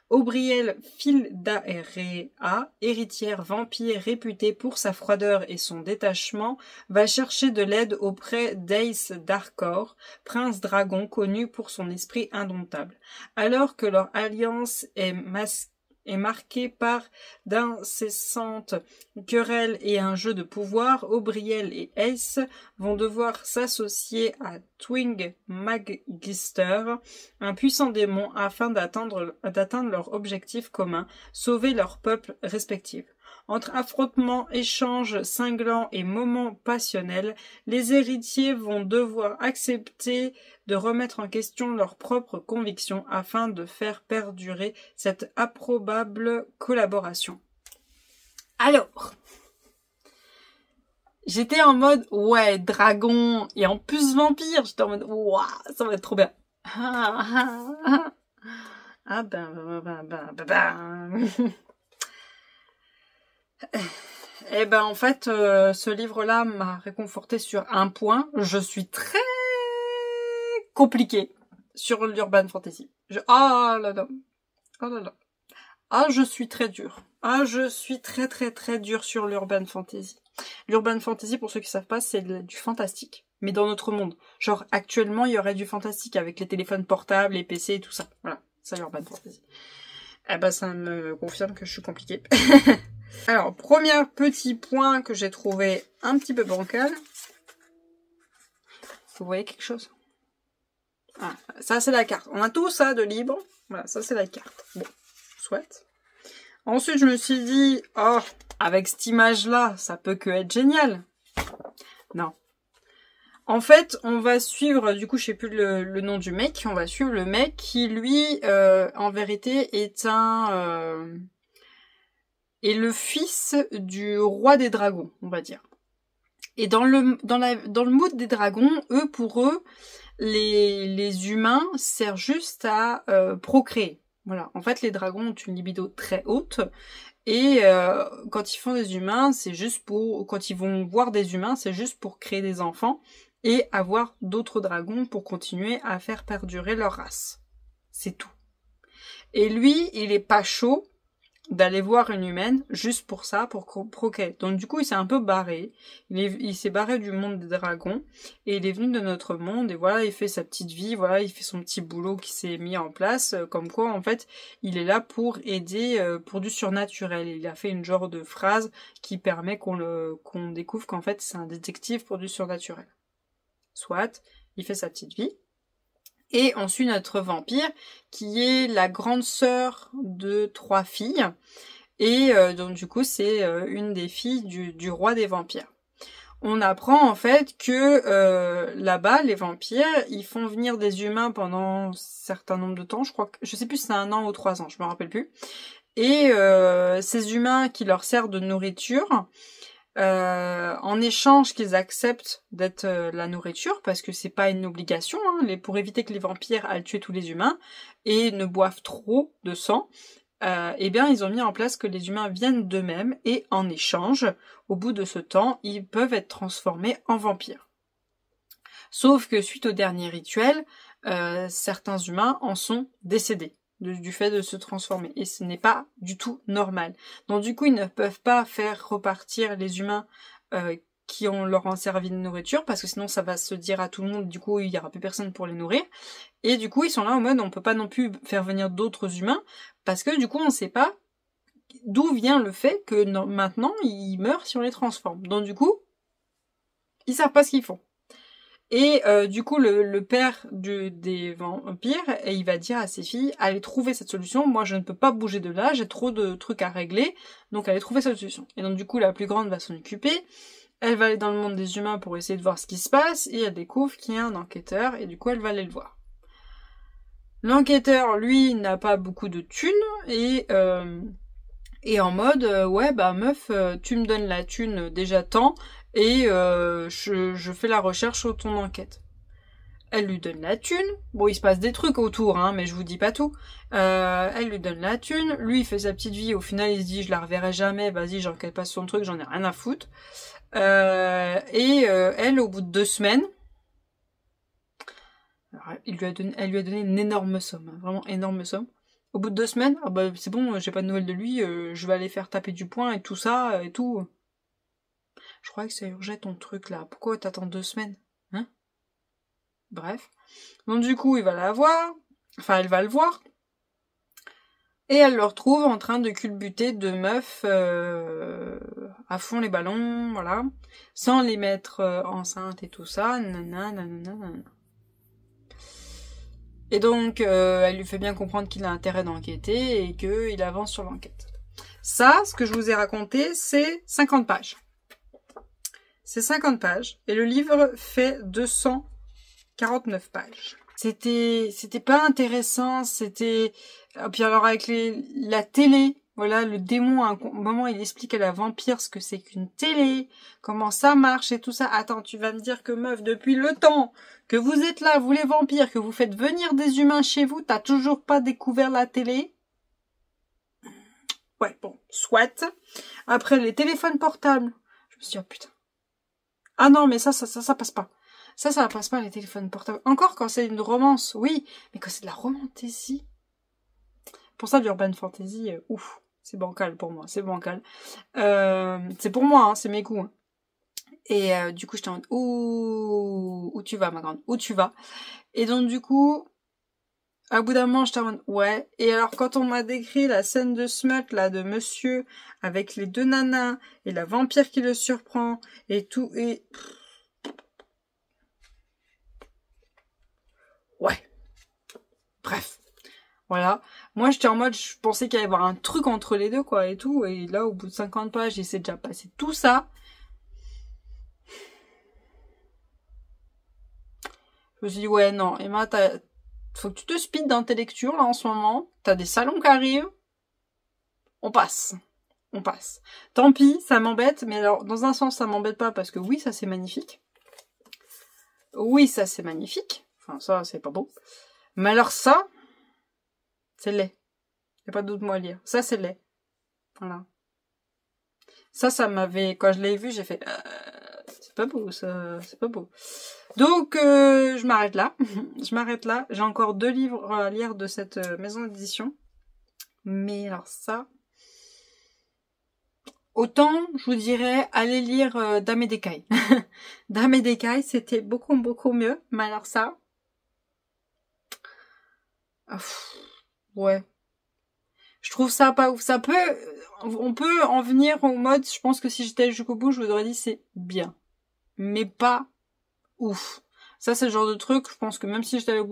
Aubrielle Fildaerea, héritière vampire réputée pour sa froideur et son détachement, va chercher de l'aide auprès d'Ace Darkor, prince dragon connu pour son esprit indomptable. Alors que leur alliance est marquée par d'incessantes querelles et un jeu de pouvoir, Aubrielle et Ace vont devoir s'associer à Twing Magister, un puissant démon, afin d'atteindre leur objectif commun, sauver leur peuple respectif. Entre affrontements, échanges cinglants et moments passionnels, les héritiers vont devoir accepter de remettre en question leurs propres convictions afin de faire perdurer cette improbable collaboration. Alors, j'étais en mode, ouais, dragon, et en plus vampire, j'étais en mode, waouh, ça va être trop bien. Ah ben. Eh ben en fait, ce livre-là m'a réconforté sur un point. Je suis très compliquée sur l'urban fantasy. Oh là là. Ah, je suis très dure. Ah, je suis très très très dure sur l'urban fantasy. L'urban fantasy, pour ceux qui savent pas, c'est du fantastique. Mais dans notre monde. Genre, actuellement, il y aurait du fantastique avec les téléphones portables, les PC et tout ça. Voilà. Ça, l'urban fantasy. Eh ben, ça me confirme que je suis compliquée. Alors, premier petit point que j'ai trouvé un petit peu bancal. Vous voyez quelque chose? Ah, ça, c'est la carte. On a tout ça de libre. Voilà, ça, c'est la carte. Bon, soit. Ensuite, je me suis dit, oh, avec cette image-là, ça peut que être génial. Non. En fait, on va suivre, du coup, je sais plus le nom du mec, on va suivre le mec qui, lui, en vérité, est est le fils du roi des dragons, on va dire. Et dans le mood des dragons, pour eux, les humains servent juste à procréer. Voilà. En fait, les dragons ont une libido très haute. Et quand ils font des humains, c'est juste pour... Quand ils vont voir des humains, c'est juste pour créer des enfants et avoir d'autres dragons pour continuer à faire perdurer leur race. C'est tout. Et lui, il est pas chaud d'aller voir une humaine juste pour ça, pour procréer. Donc du coup, il s'est un peu barré. Il s'est barré du monde des dragons et il est venu de notre monde et voilà, il fait sa petite vie, voilà, il fait son petit boulot qui s'est mis en place, comme quoi en fait, il est là pour aider pour du surnaturel. Il a fait une genre de phrase qui permet qu'on découvre qu'en fait, c'est un détective pour du surnaturel. Soit, il fait sa petite vie. Et on suit notre vampire, qui est la grande sœur de 3 filles. Et donc du coup, c'est une des filles du roi des vampires. On apprend en fait que là-bas, les vampires, ils font venir des humains pendant un certain nombre de temps. Je sais plus si c'est 1 an ou 3 ans, je me rappelle plus. Et ces humains qui leur servent de nourriture... en échange qu'ils acceptent d'être la nourriture, parce que c'est pas une obligation, hein, pour éviter que les vampires aillent tuer tous les humains et ne boivent trop de sang, eh bien ils ont mis en place que les humains viennent d'eux-mêmes et en échange, au bout de ce temps, ils peuvent être transformés en vampires. Sauf que suite au dernier rituel, certains humains en sont décédés. Du fait de se transformer. Et ce n'est pas du tout normal. Donc du coup, ils ne peuvent pas faire repartir les humains qui leur ont servi de nourriture, parce que sinon ça va se dire à tout le monde, du coup il n'y aura plus personne pour les nourrir. Et du coup, ils sont là en mode, on peut pas non plus faire venir d'autres humains, parce que du coup, on ne sait pas d'où vient le fait que maintenant, ils meurent si on les transforme. Donc du coup, ils savent pas ce qu'ils font. Et du coup, le père des vampires, il va dire à ses filles, allez trouver cette solution, moi je ne peux pas bouger de là, j'ai trop de trucs à régler, donc allez trouver cette solution. Et donc du coup, la plus grande va s'en occuper, elle va aller dans le monde des humains pour essayer de voir ce qui se passe, et elle découvre qu'il y a un enquêteur, et du coup elle va aller le voir. L'enquêteur, lui, n'a pas beaucoup de thunes, et en mode, ouais bah meuf, tu me donnes la thune déjà tant, et je fais la recherche sur ton enquête. Elle lui donne la thune. Bon, il se passe des trucs autour, hein, mais je vous dis pas tout. Elle lui donne la thune. Lui, il fait sa petite vie. Au final, il se dit, je la reverrai jamais. Vas-y, j'enquête pas sur son truc, j'en ai rien à foutre. Elle, au bout de 2 semaines, alors, elle lui a donné une énorme somme, hein, vraiment énorme somme. Au bout de 2 semaines, ah bah c'est bon, j'ai pas de nouvelles de lui, je vais aller faire taper du poing et tout ça et tout. Je croyais que ça urgeait ton truc là. Pourquoi t'attends 2 semaines? Hein? Bref. Donc du coup, il va la voir. Enfin, elle va le voir. Et elle le retrouve en train de culbuter 2 meufs à fond les ballons, voilà. Sans les mettre enceintes et tout ça. Nanana. Et donc, elle lui fait bien comprendre qu'il a intérêt d'enquêter et qu'il avance sur l'enquête. Ça, ce que je vous ai raconté, c'est 50 pages. C'est 50 pages. Et le livre fait 249 pages. C'était pas intéressant, c'était... Puis alors avec la télé, voilà, le démon, à un moment, il explique à la vampire ce que c'est qu'une télé, comment ça marche et tout ça. Attends, tu vas me dire que meuf, depuis le temps que vous êtes là, vous les vampires, que vous faites venir des humains chez vous, t'as toujours pas découvert la télé? Ouais, bon, soit. Après, les téléphones portables. Je me suis dit, oh putain. Ah non, mais ça passe pas. Ça passe pas, les téléphones portables. Encore quand c'est une romance, oui. Mais quand c'est de la romantésie. Pour ça, l'urban fantasy, ouf. C'est bancal pour moi, c'est bancal. C'est pour moi, hein, c'est mes goûts. Hein. Et du coup, j'étais en mode, où tu vas, ma grande? Où tu vas? Et donc, du coup, à bout d'un moment, j'étais en mode, ouais. Et alors, quand on m'a décrit la scène de smut, là, de monsieur, avec les deux nanas, et la vampire qui le surprend, et tout, et... Ouais. Bref. Voilà. Moi, j'étais en mode, je pensais qu'il allait y avoir un truc entre les deux, quoi, et tout. Et là, au bout de 50 pages, j'essaie déjà passé tout ça. Je me suis dit, ouais, non, Emma, faut que tu te speed dans tes lectures, là, en ce moment. T'as des salons qui arrivent. On passe. On passe. Tant pis, ça m'embête, mais alors, dans un sens, ça m'embête pas, parce que oui, ça, c'est magnifique. Oui, ça, c'est magnifique. Enfin, ça, c'est pas beau. Mais alors ça, c'est laid. Y a pas d'autre mot à lire. Ça, c'est laid. Voilà. Ça m'avait... Quand je l'ai vu, j'ai fait... c'est pas beau, ça. C'est pas beau. Donc, je m'arrête là. Je m'arrête là. J'ai encore 2 livres à lire de cette maison d'édition. Mais alors ça... Autant, je vous dirais, allez lire Dame et d'écailles. Dame et d'écailles, c'était beaucoup, beaucoup mieux. Mais alors ça... ouais. Je trouve ça pas ouf. Ça peut... On peut en venir au mode... Je pense que si j'étais jusqu'au bout, je vous aurais dit c'est bien. Mais pas ouf. Ça, c'est le genre de truc, je pense que même si j'étais au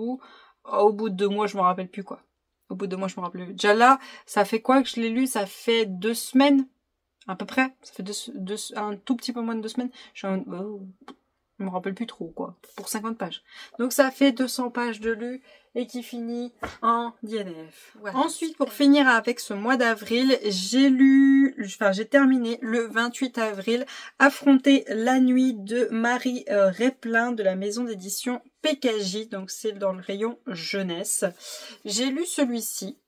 bout de 2 mois, je m'en rappelle plus, quoi. Au bout de 2 mois, je me rappelle plus. Déjà là, ça fait quoi que je l'ai lu? Ça fait 2 semaines, à peu près. Ça fait un tout petit peu moins de 2 semaines. Je me rappelle plus trop, quoi. Pour 50 pages. Donc ça fait 200 pages de lu et qui finit en DNF. Voilà. Ensuite, pour finir avec ce mois d'avril, j'ai terminé le 28 avril, Affronter la nuit de Marie Replin de la maison d'édition PKJ. Donc c'est dans le rayon jeunesse. J'ai lu celui-ci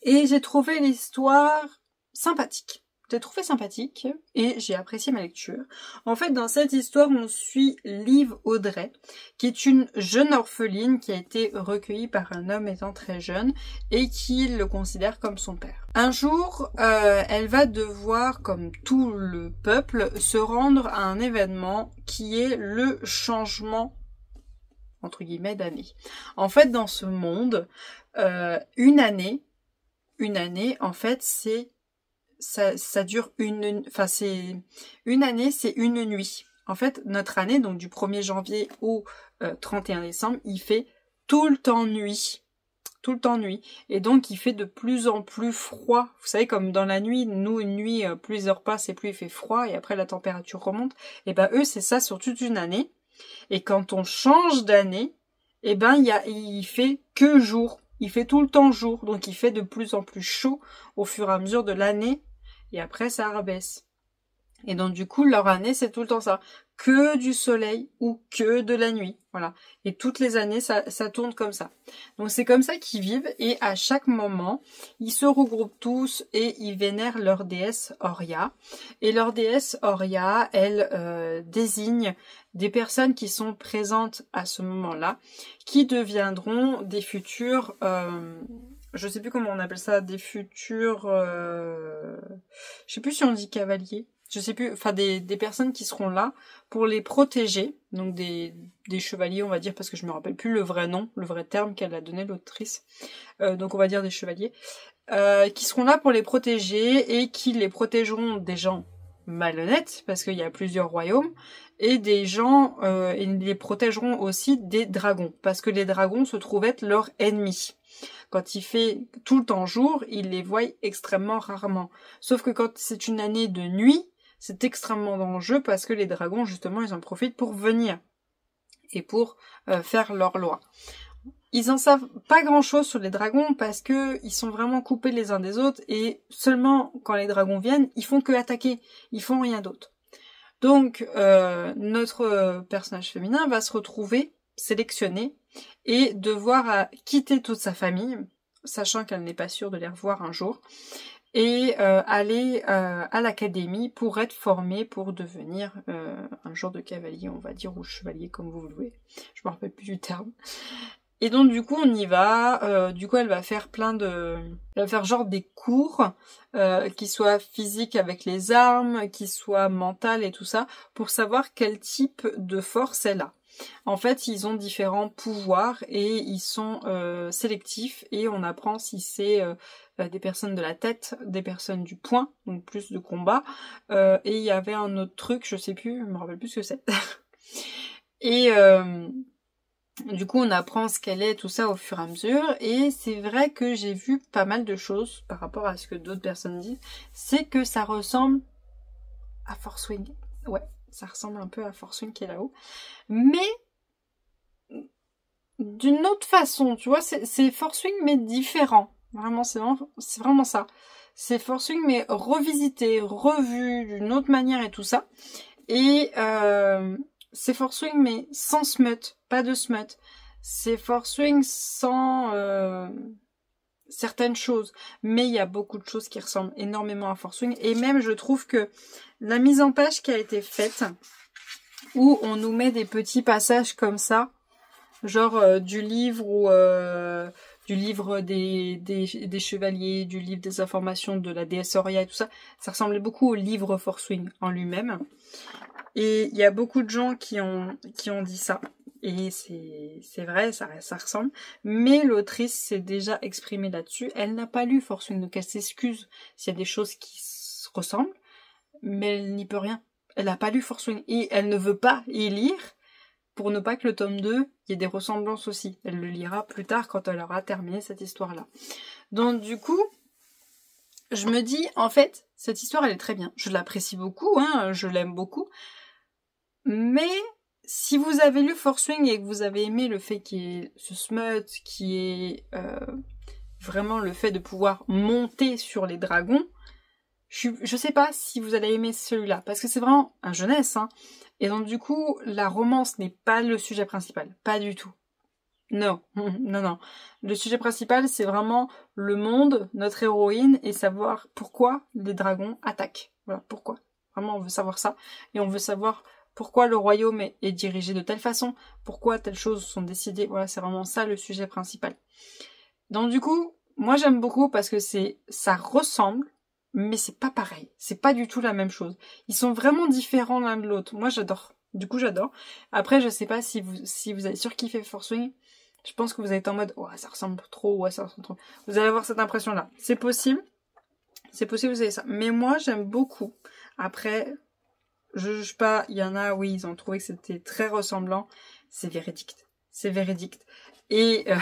et j'ai trouvé l'histoire sympathique. J'ai trouvé sympathique et j'ai apprécié ma lecture. En fait, dans cette histoire, on suit Liv Audrey, qui est une jeune orpheline qui a été recueillie par un homme étant très jeune et qui le considère comme son père. Un jour, elle va devoir, comme tout le peuple, se rendre à un événement qui est le changement, entre guillemets, d'année. En fait, dans ce monde, une année, en fait, c'est... Ça dure c'est une année, c'est une nuit. En fait, notre année, donc du 1er janvier au 31 décembre, il fait tout le temps nuit. Tout le temps nuit. Et donc, il fait de plus en plus froid. Vous savez, comme dans la nuit, nous, une nuit, plus les heures passent et plus il fait froid, et après la température remonte. Et ben, eux, c'est ça sur toute une année. Et quand on change d'année, et ben, il fait que jour. Il fait tout le temps jour, donc il fait de plus en plus chaud au fur et à mesure de l'année, et après ça rabaisse. Et donc du coup, leur année, c'est tout le temps ça. Que du soleil ou que de la nuit. Voilà. Et toutes les années, ça tourne comme ça. Donc c'est comme ça qu'ils vivent, et à chaque moment, ils se regroupent tous et ils vénèrent leur déesse Oria. Et leur déesse Oria, elle désigne des personnes qui sont présentes à ce moment-là, qui deviendront des futurs... je sais plus comment on appelle ça, des futurs... je sais plus si on dit cavaliers. Je sais plus, enfin des personnes qui seront là pour les protéger, donc des chevaliers, on va dire, parce que je me rappelle plus le vrai nom, le vrai terme qu'elle a donné l'autrice. Donc on va dire des chevaliers, qui seront là pour les protéger et qui les protégeront des gens malhonnêtes, parce qu'il y a plusieurs royaumes, et des gens, et les protégeront aussi des dragons, parce que les dragons se trouvent être leurs ennemis. Quand il fait tout le temps jour, ils les voient extrêmement rarement. Sauf que quand c'est une année de nuit, c'est extrêmement dangereux parce que les dragons, justement, ils en profitent pour venir et pour faire leur loi. Ils en savent pas grand-chose sur les dragons parce que ils sont vraiment coupés les uns des autres, et seulement quand les dragons viennent, ils font que attaquer, ils font rien d'autre. Donc, notre personnage féminin va se retrouver sélectionné et devoir quitter toute sa famille, sachant qu'elle n'est pas sûre de les revoir un jour, et aller à l'académie pour être formée pour devenir un genre de cavalier, on va dire, ou chevalier, comme vous le voulez. Je me rappelle plus du terme. Et donc du coup on y va, du coup elle va faire elle va faire genre des cours, qui soient physiques avec les armes, qui soient mentales et tout ça, pour savoir quel type de force elle a. En fait ils ont différents pouvoirs et ils sont sélectifs et on apprend si c'est des personnes de la tête, des personnes du poing, donc plus de combat, et il y avait un autre truc, je sais plus, je me rappelle plus ce que c'est. Et du coup, on apprend ce qu'elle est, tout ça au fur et à mesure. Et c'est vrai que j'ai vu pas mal de choses par rapport à ce que d'autres personnes disent. C'est que ça ressemble à Force Wing. Ouais, ça ressemble un peu à Force Wing qui est là-haut. Mais d'une autre façon, tu vois, c'est Force Wing mais différent. Vraiment, c'est vraiment ça. C'est Force Wing mais revisité, revu d'une autre manière et tout ça. Et c'est Force Wing mais sans smut, pas de smut. C'est Force Wing sans certaines choses, mais il y a beaucoup de choses qui ressemblent énormément à Force Wing. Et même je trouve que la mise en page qui a été faite, où on nous met des petits passages comme ça, genre du livre ou du livre des chevaliers, du livre des informations de la déesse Auria et tout ça, ça ressemblait beaucoup au livre Force Wing en lui-même. Et il y a beaucoup de gens qui ont dit ça. Et c'est vrai, ça ressemble. Mais l'autrice s'est déjà exprimée là-dessus. Elle n'a pas lu Force Wing, donc elle s'excuse s'il y a des choses qui se ressemblent. Mais elle n'y peut rien. Elle n'a pas lu Force Wing. Et elle ne veut pas y lire pour ne pas que le tome 2, il y ait des ressemblances aussi. Elle le lira plus tard quand elle aura terminé cette histoire-là. Donc du coup, je me dis, en fait, cette histoire, elle est très bien. Je l'apprécie beaucoup, hein, je l'aime beaucoup. Mais si vous avez lu Force Wing et que vous avez aimé le fait qu'il y ait ce smut, qui est vraiment le fait de pouvoir monter sur les dragons, je sais pas si vous allez aimer celui-là, parce que c'est vraiment un jeunesse, hein. Et donc du coup, la romance n'est pas le sujet principal, pas du tout. Non, non. Le sujet principal, c'est vraiment le monde, notre héroïne, et savoir pourquoi les dragons attaquent. Voilà, pourquoi. Vraiment, on veut savoir ça. Et on veut savoir pourquoi le royaume est dirigé de telle façon, pourquoi telles choses sont décidées. Voilà, c'est vraiment ça le sujet principal. Donc du coup, moi j'aime beaucoup parce que ça ressemble, mais c'est pas pareil. C'est pas du tout la même chose. Ils sont vraiment différents l'un de l'autre. Moi j'adore. Du coup j'adore. Après je sais pas si vous avez surkiffé Force Wing. Je pense que vous allez être en mode « Ouais, ça ressemble trop, ouais, ça ressemble trop. » Vous allez avoir cette impression-là. C'est possible. C'est possible, vous avez ça. Mais moi, j'aime beaucoup. Après, je juge pas. Il y en a, oui, ils ont trouvé que c'était très ressemblant. C'est véridique. C'est véridique. Et à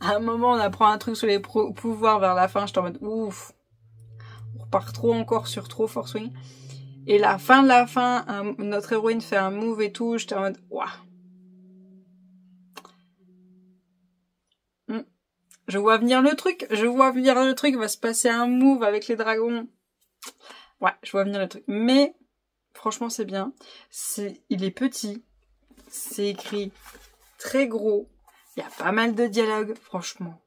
un moment, on apprend un truc sur les pouvoirs vers la fin. J'étais en mode « Ouf. » On repart trop encore sur trop Force Wing. Et la fin de la fin, notre héroïne fait un move et tout. J'étais en mode « Waouh. » Je vois venir le truc, il va se passer un move avec les dragons. Ouais, je vois venir le truc. Mais, franchement, c'est bien. Il est petit. C'est écrit très gros. Il y a pas mal de dialogues, franchement.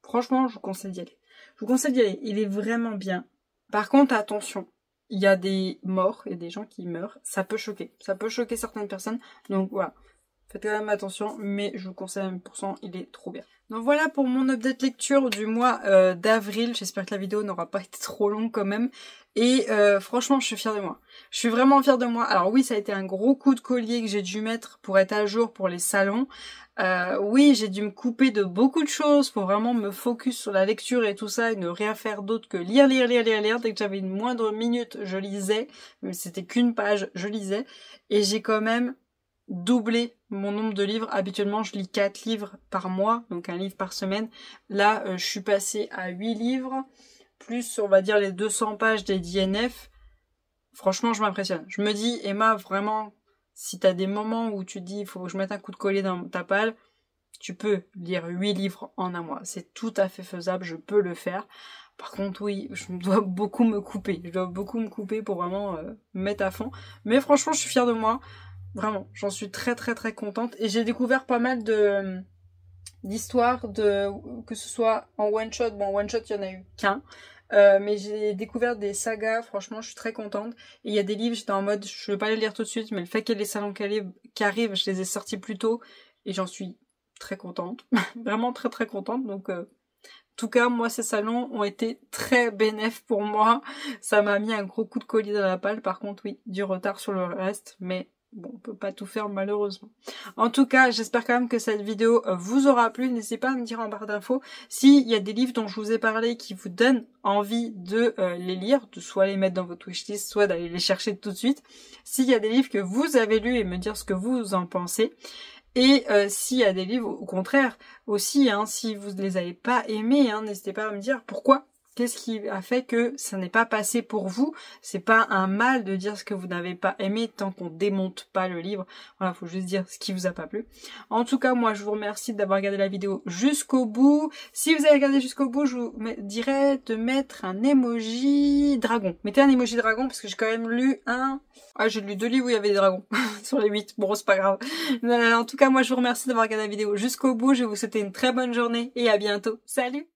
Franchement, je vous conseille d'y aller. Je vous conseille d'y aller. Il est vraiment bien. Par contre, attention. Il y a des morts, il y a des gens qui meurent. Ça peut choquer. Ça peut choquer certaines personnes. Donc, voilà. Faites quand même attention, mais je vous conseille à 100%, il est trop bien. Donc voilà pour mon update lecture du mois d'avril. J'espère que la vidéo n'aura pas été trop longue quand même. Et franchement, je suis fière de moi. Je suis vraiment fière de moi. Alors oui, ça a été un gros coup de collier que j'ai dû mettre pour être à jour pour les salons. Oui, j'ai dû me couper de beaucoup de choses pour vraiment me focus sur la lecture et tout ça et ne rien faire d'autre que lire. Dès que j'avais une moindre minute, je lisais. Mais c'était qu'une page, je lisais. Et j'ai quand même doubler mon nombre de livres. Habituellement, je lis 4 livres par mois, donc un livre par semaine. Là, je suis passée à 8 livres, plus, on va dire, les 200 pages des DNF. Franchement, je m'impressionne. Je me dis, Emma, vraiment, si t'as des moments où tu te dis, il faut que je mette un coup de collier dans ta palle, tu peux lire 8 livres en un mois. C'est tout à fait faisable, je peux le faire. Par contre, oui, je dois beaucoup me couper. Je dois beaucoup me couper pour vraiment me mettre à fond. Mais franchement, je suis fière de moi. Vraiment, j'en suis très contente. Et j'ai découvert pas mal d'histoires que ce soit en one shot. Bon, en one shot, il y en a eu qu'un. Mais j'ai découvert des sagas. Franchement, je suis très contente. Et il y a des livres, j'étais en mode, je veux pas les lire tout de suite, mais le fait qu'il y ait les salons qui arrivent, je les ai sortis plus tôt. Et j'en suis très contente, vraiment très très contente. Donc en tout cas, moi, ces salons ont été très bénéfiques pour moi. Ça m'a mis un gros coup de collier dans la palle. Par contre, oui, du retard sur le reste, mais bon, on peut pas tout faire malheureusement. En tout cas, j'espère quand même que cette vidéo vous aura plu. N'hésitez pas à me dire en barre d'infos s'il y a des livres dont je vous ai parlé qui vous donnent envie de les lire, de soit les mettre dans votre wishlist, soit d'aller les chercher tout de suite. S'il y a des livres que vous avez lus et me dire ce que vous en pensez. Et s'il y a des livres, au contraire, aussi, hein, si vous ne les avez pas aimés, hein, n'hésitez pas à me dire pourquoi. Qu'est-ce qui a fait que ça n'est pas passé pour vous? C'est pas un mal de dire ce que vous n'avez pas aimé tant qu'on démonte pas le livre. Voilà, faut juste dire ce qui vous a pas plu. En tout cas, moi, je vous remercie d'avoir regardé la vidéo jusqu'au bout. Si vous avez regardé jusqu'au bout, je vous dirais de mettre un emoji dragon. Mettez un emoji dragon parce que j'ai quand même lu j'ai lu 2 livres où il y avait des dragons sur les 8. Bon, c'est pas grave. En tout cas, moi, je vous remercie d'avoir regardé la vidéo jusqu'au bout. Je vais vous souhaiter une très bonne journée et à bientôt. Salut!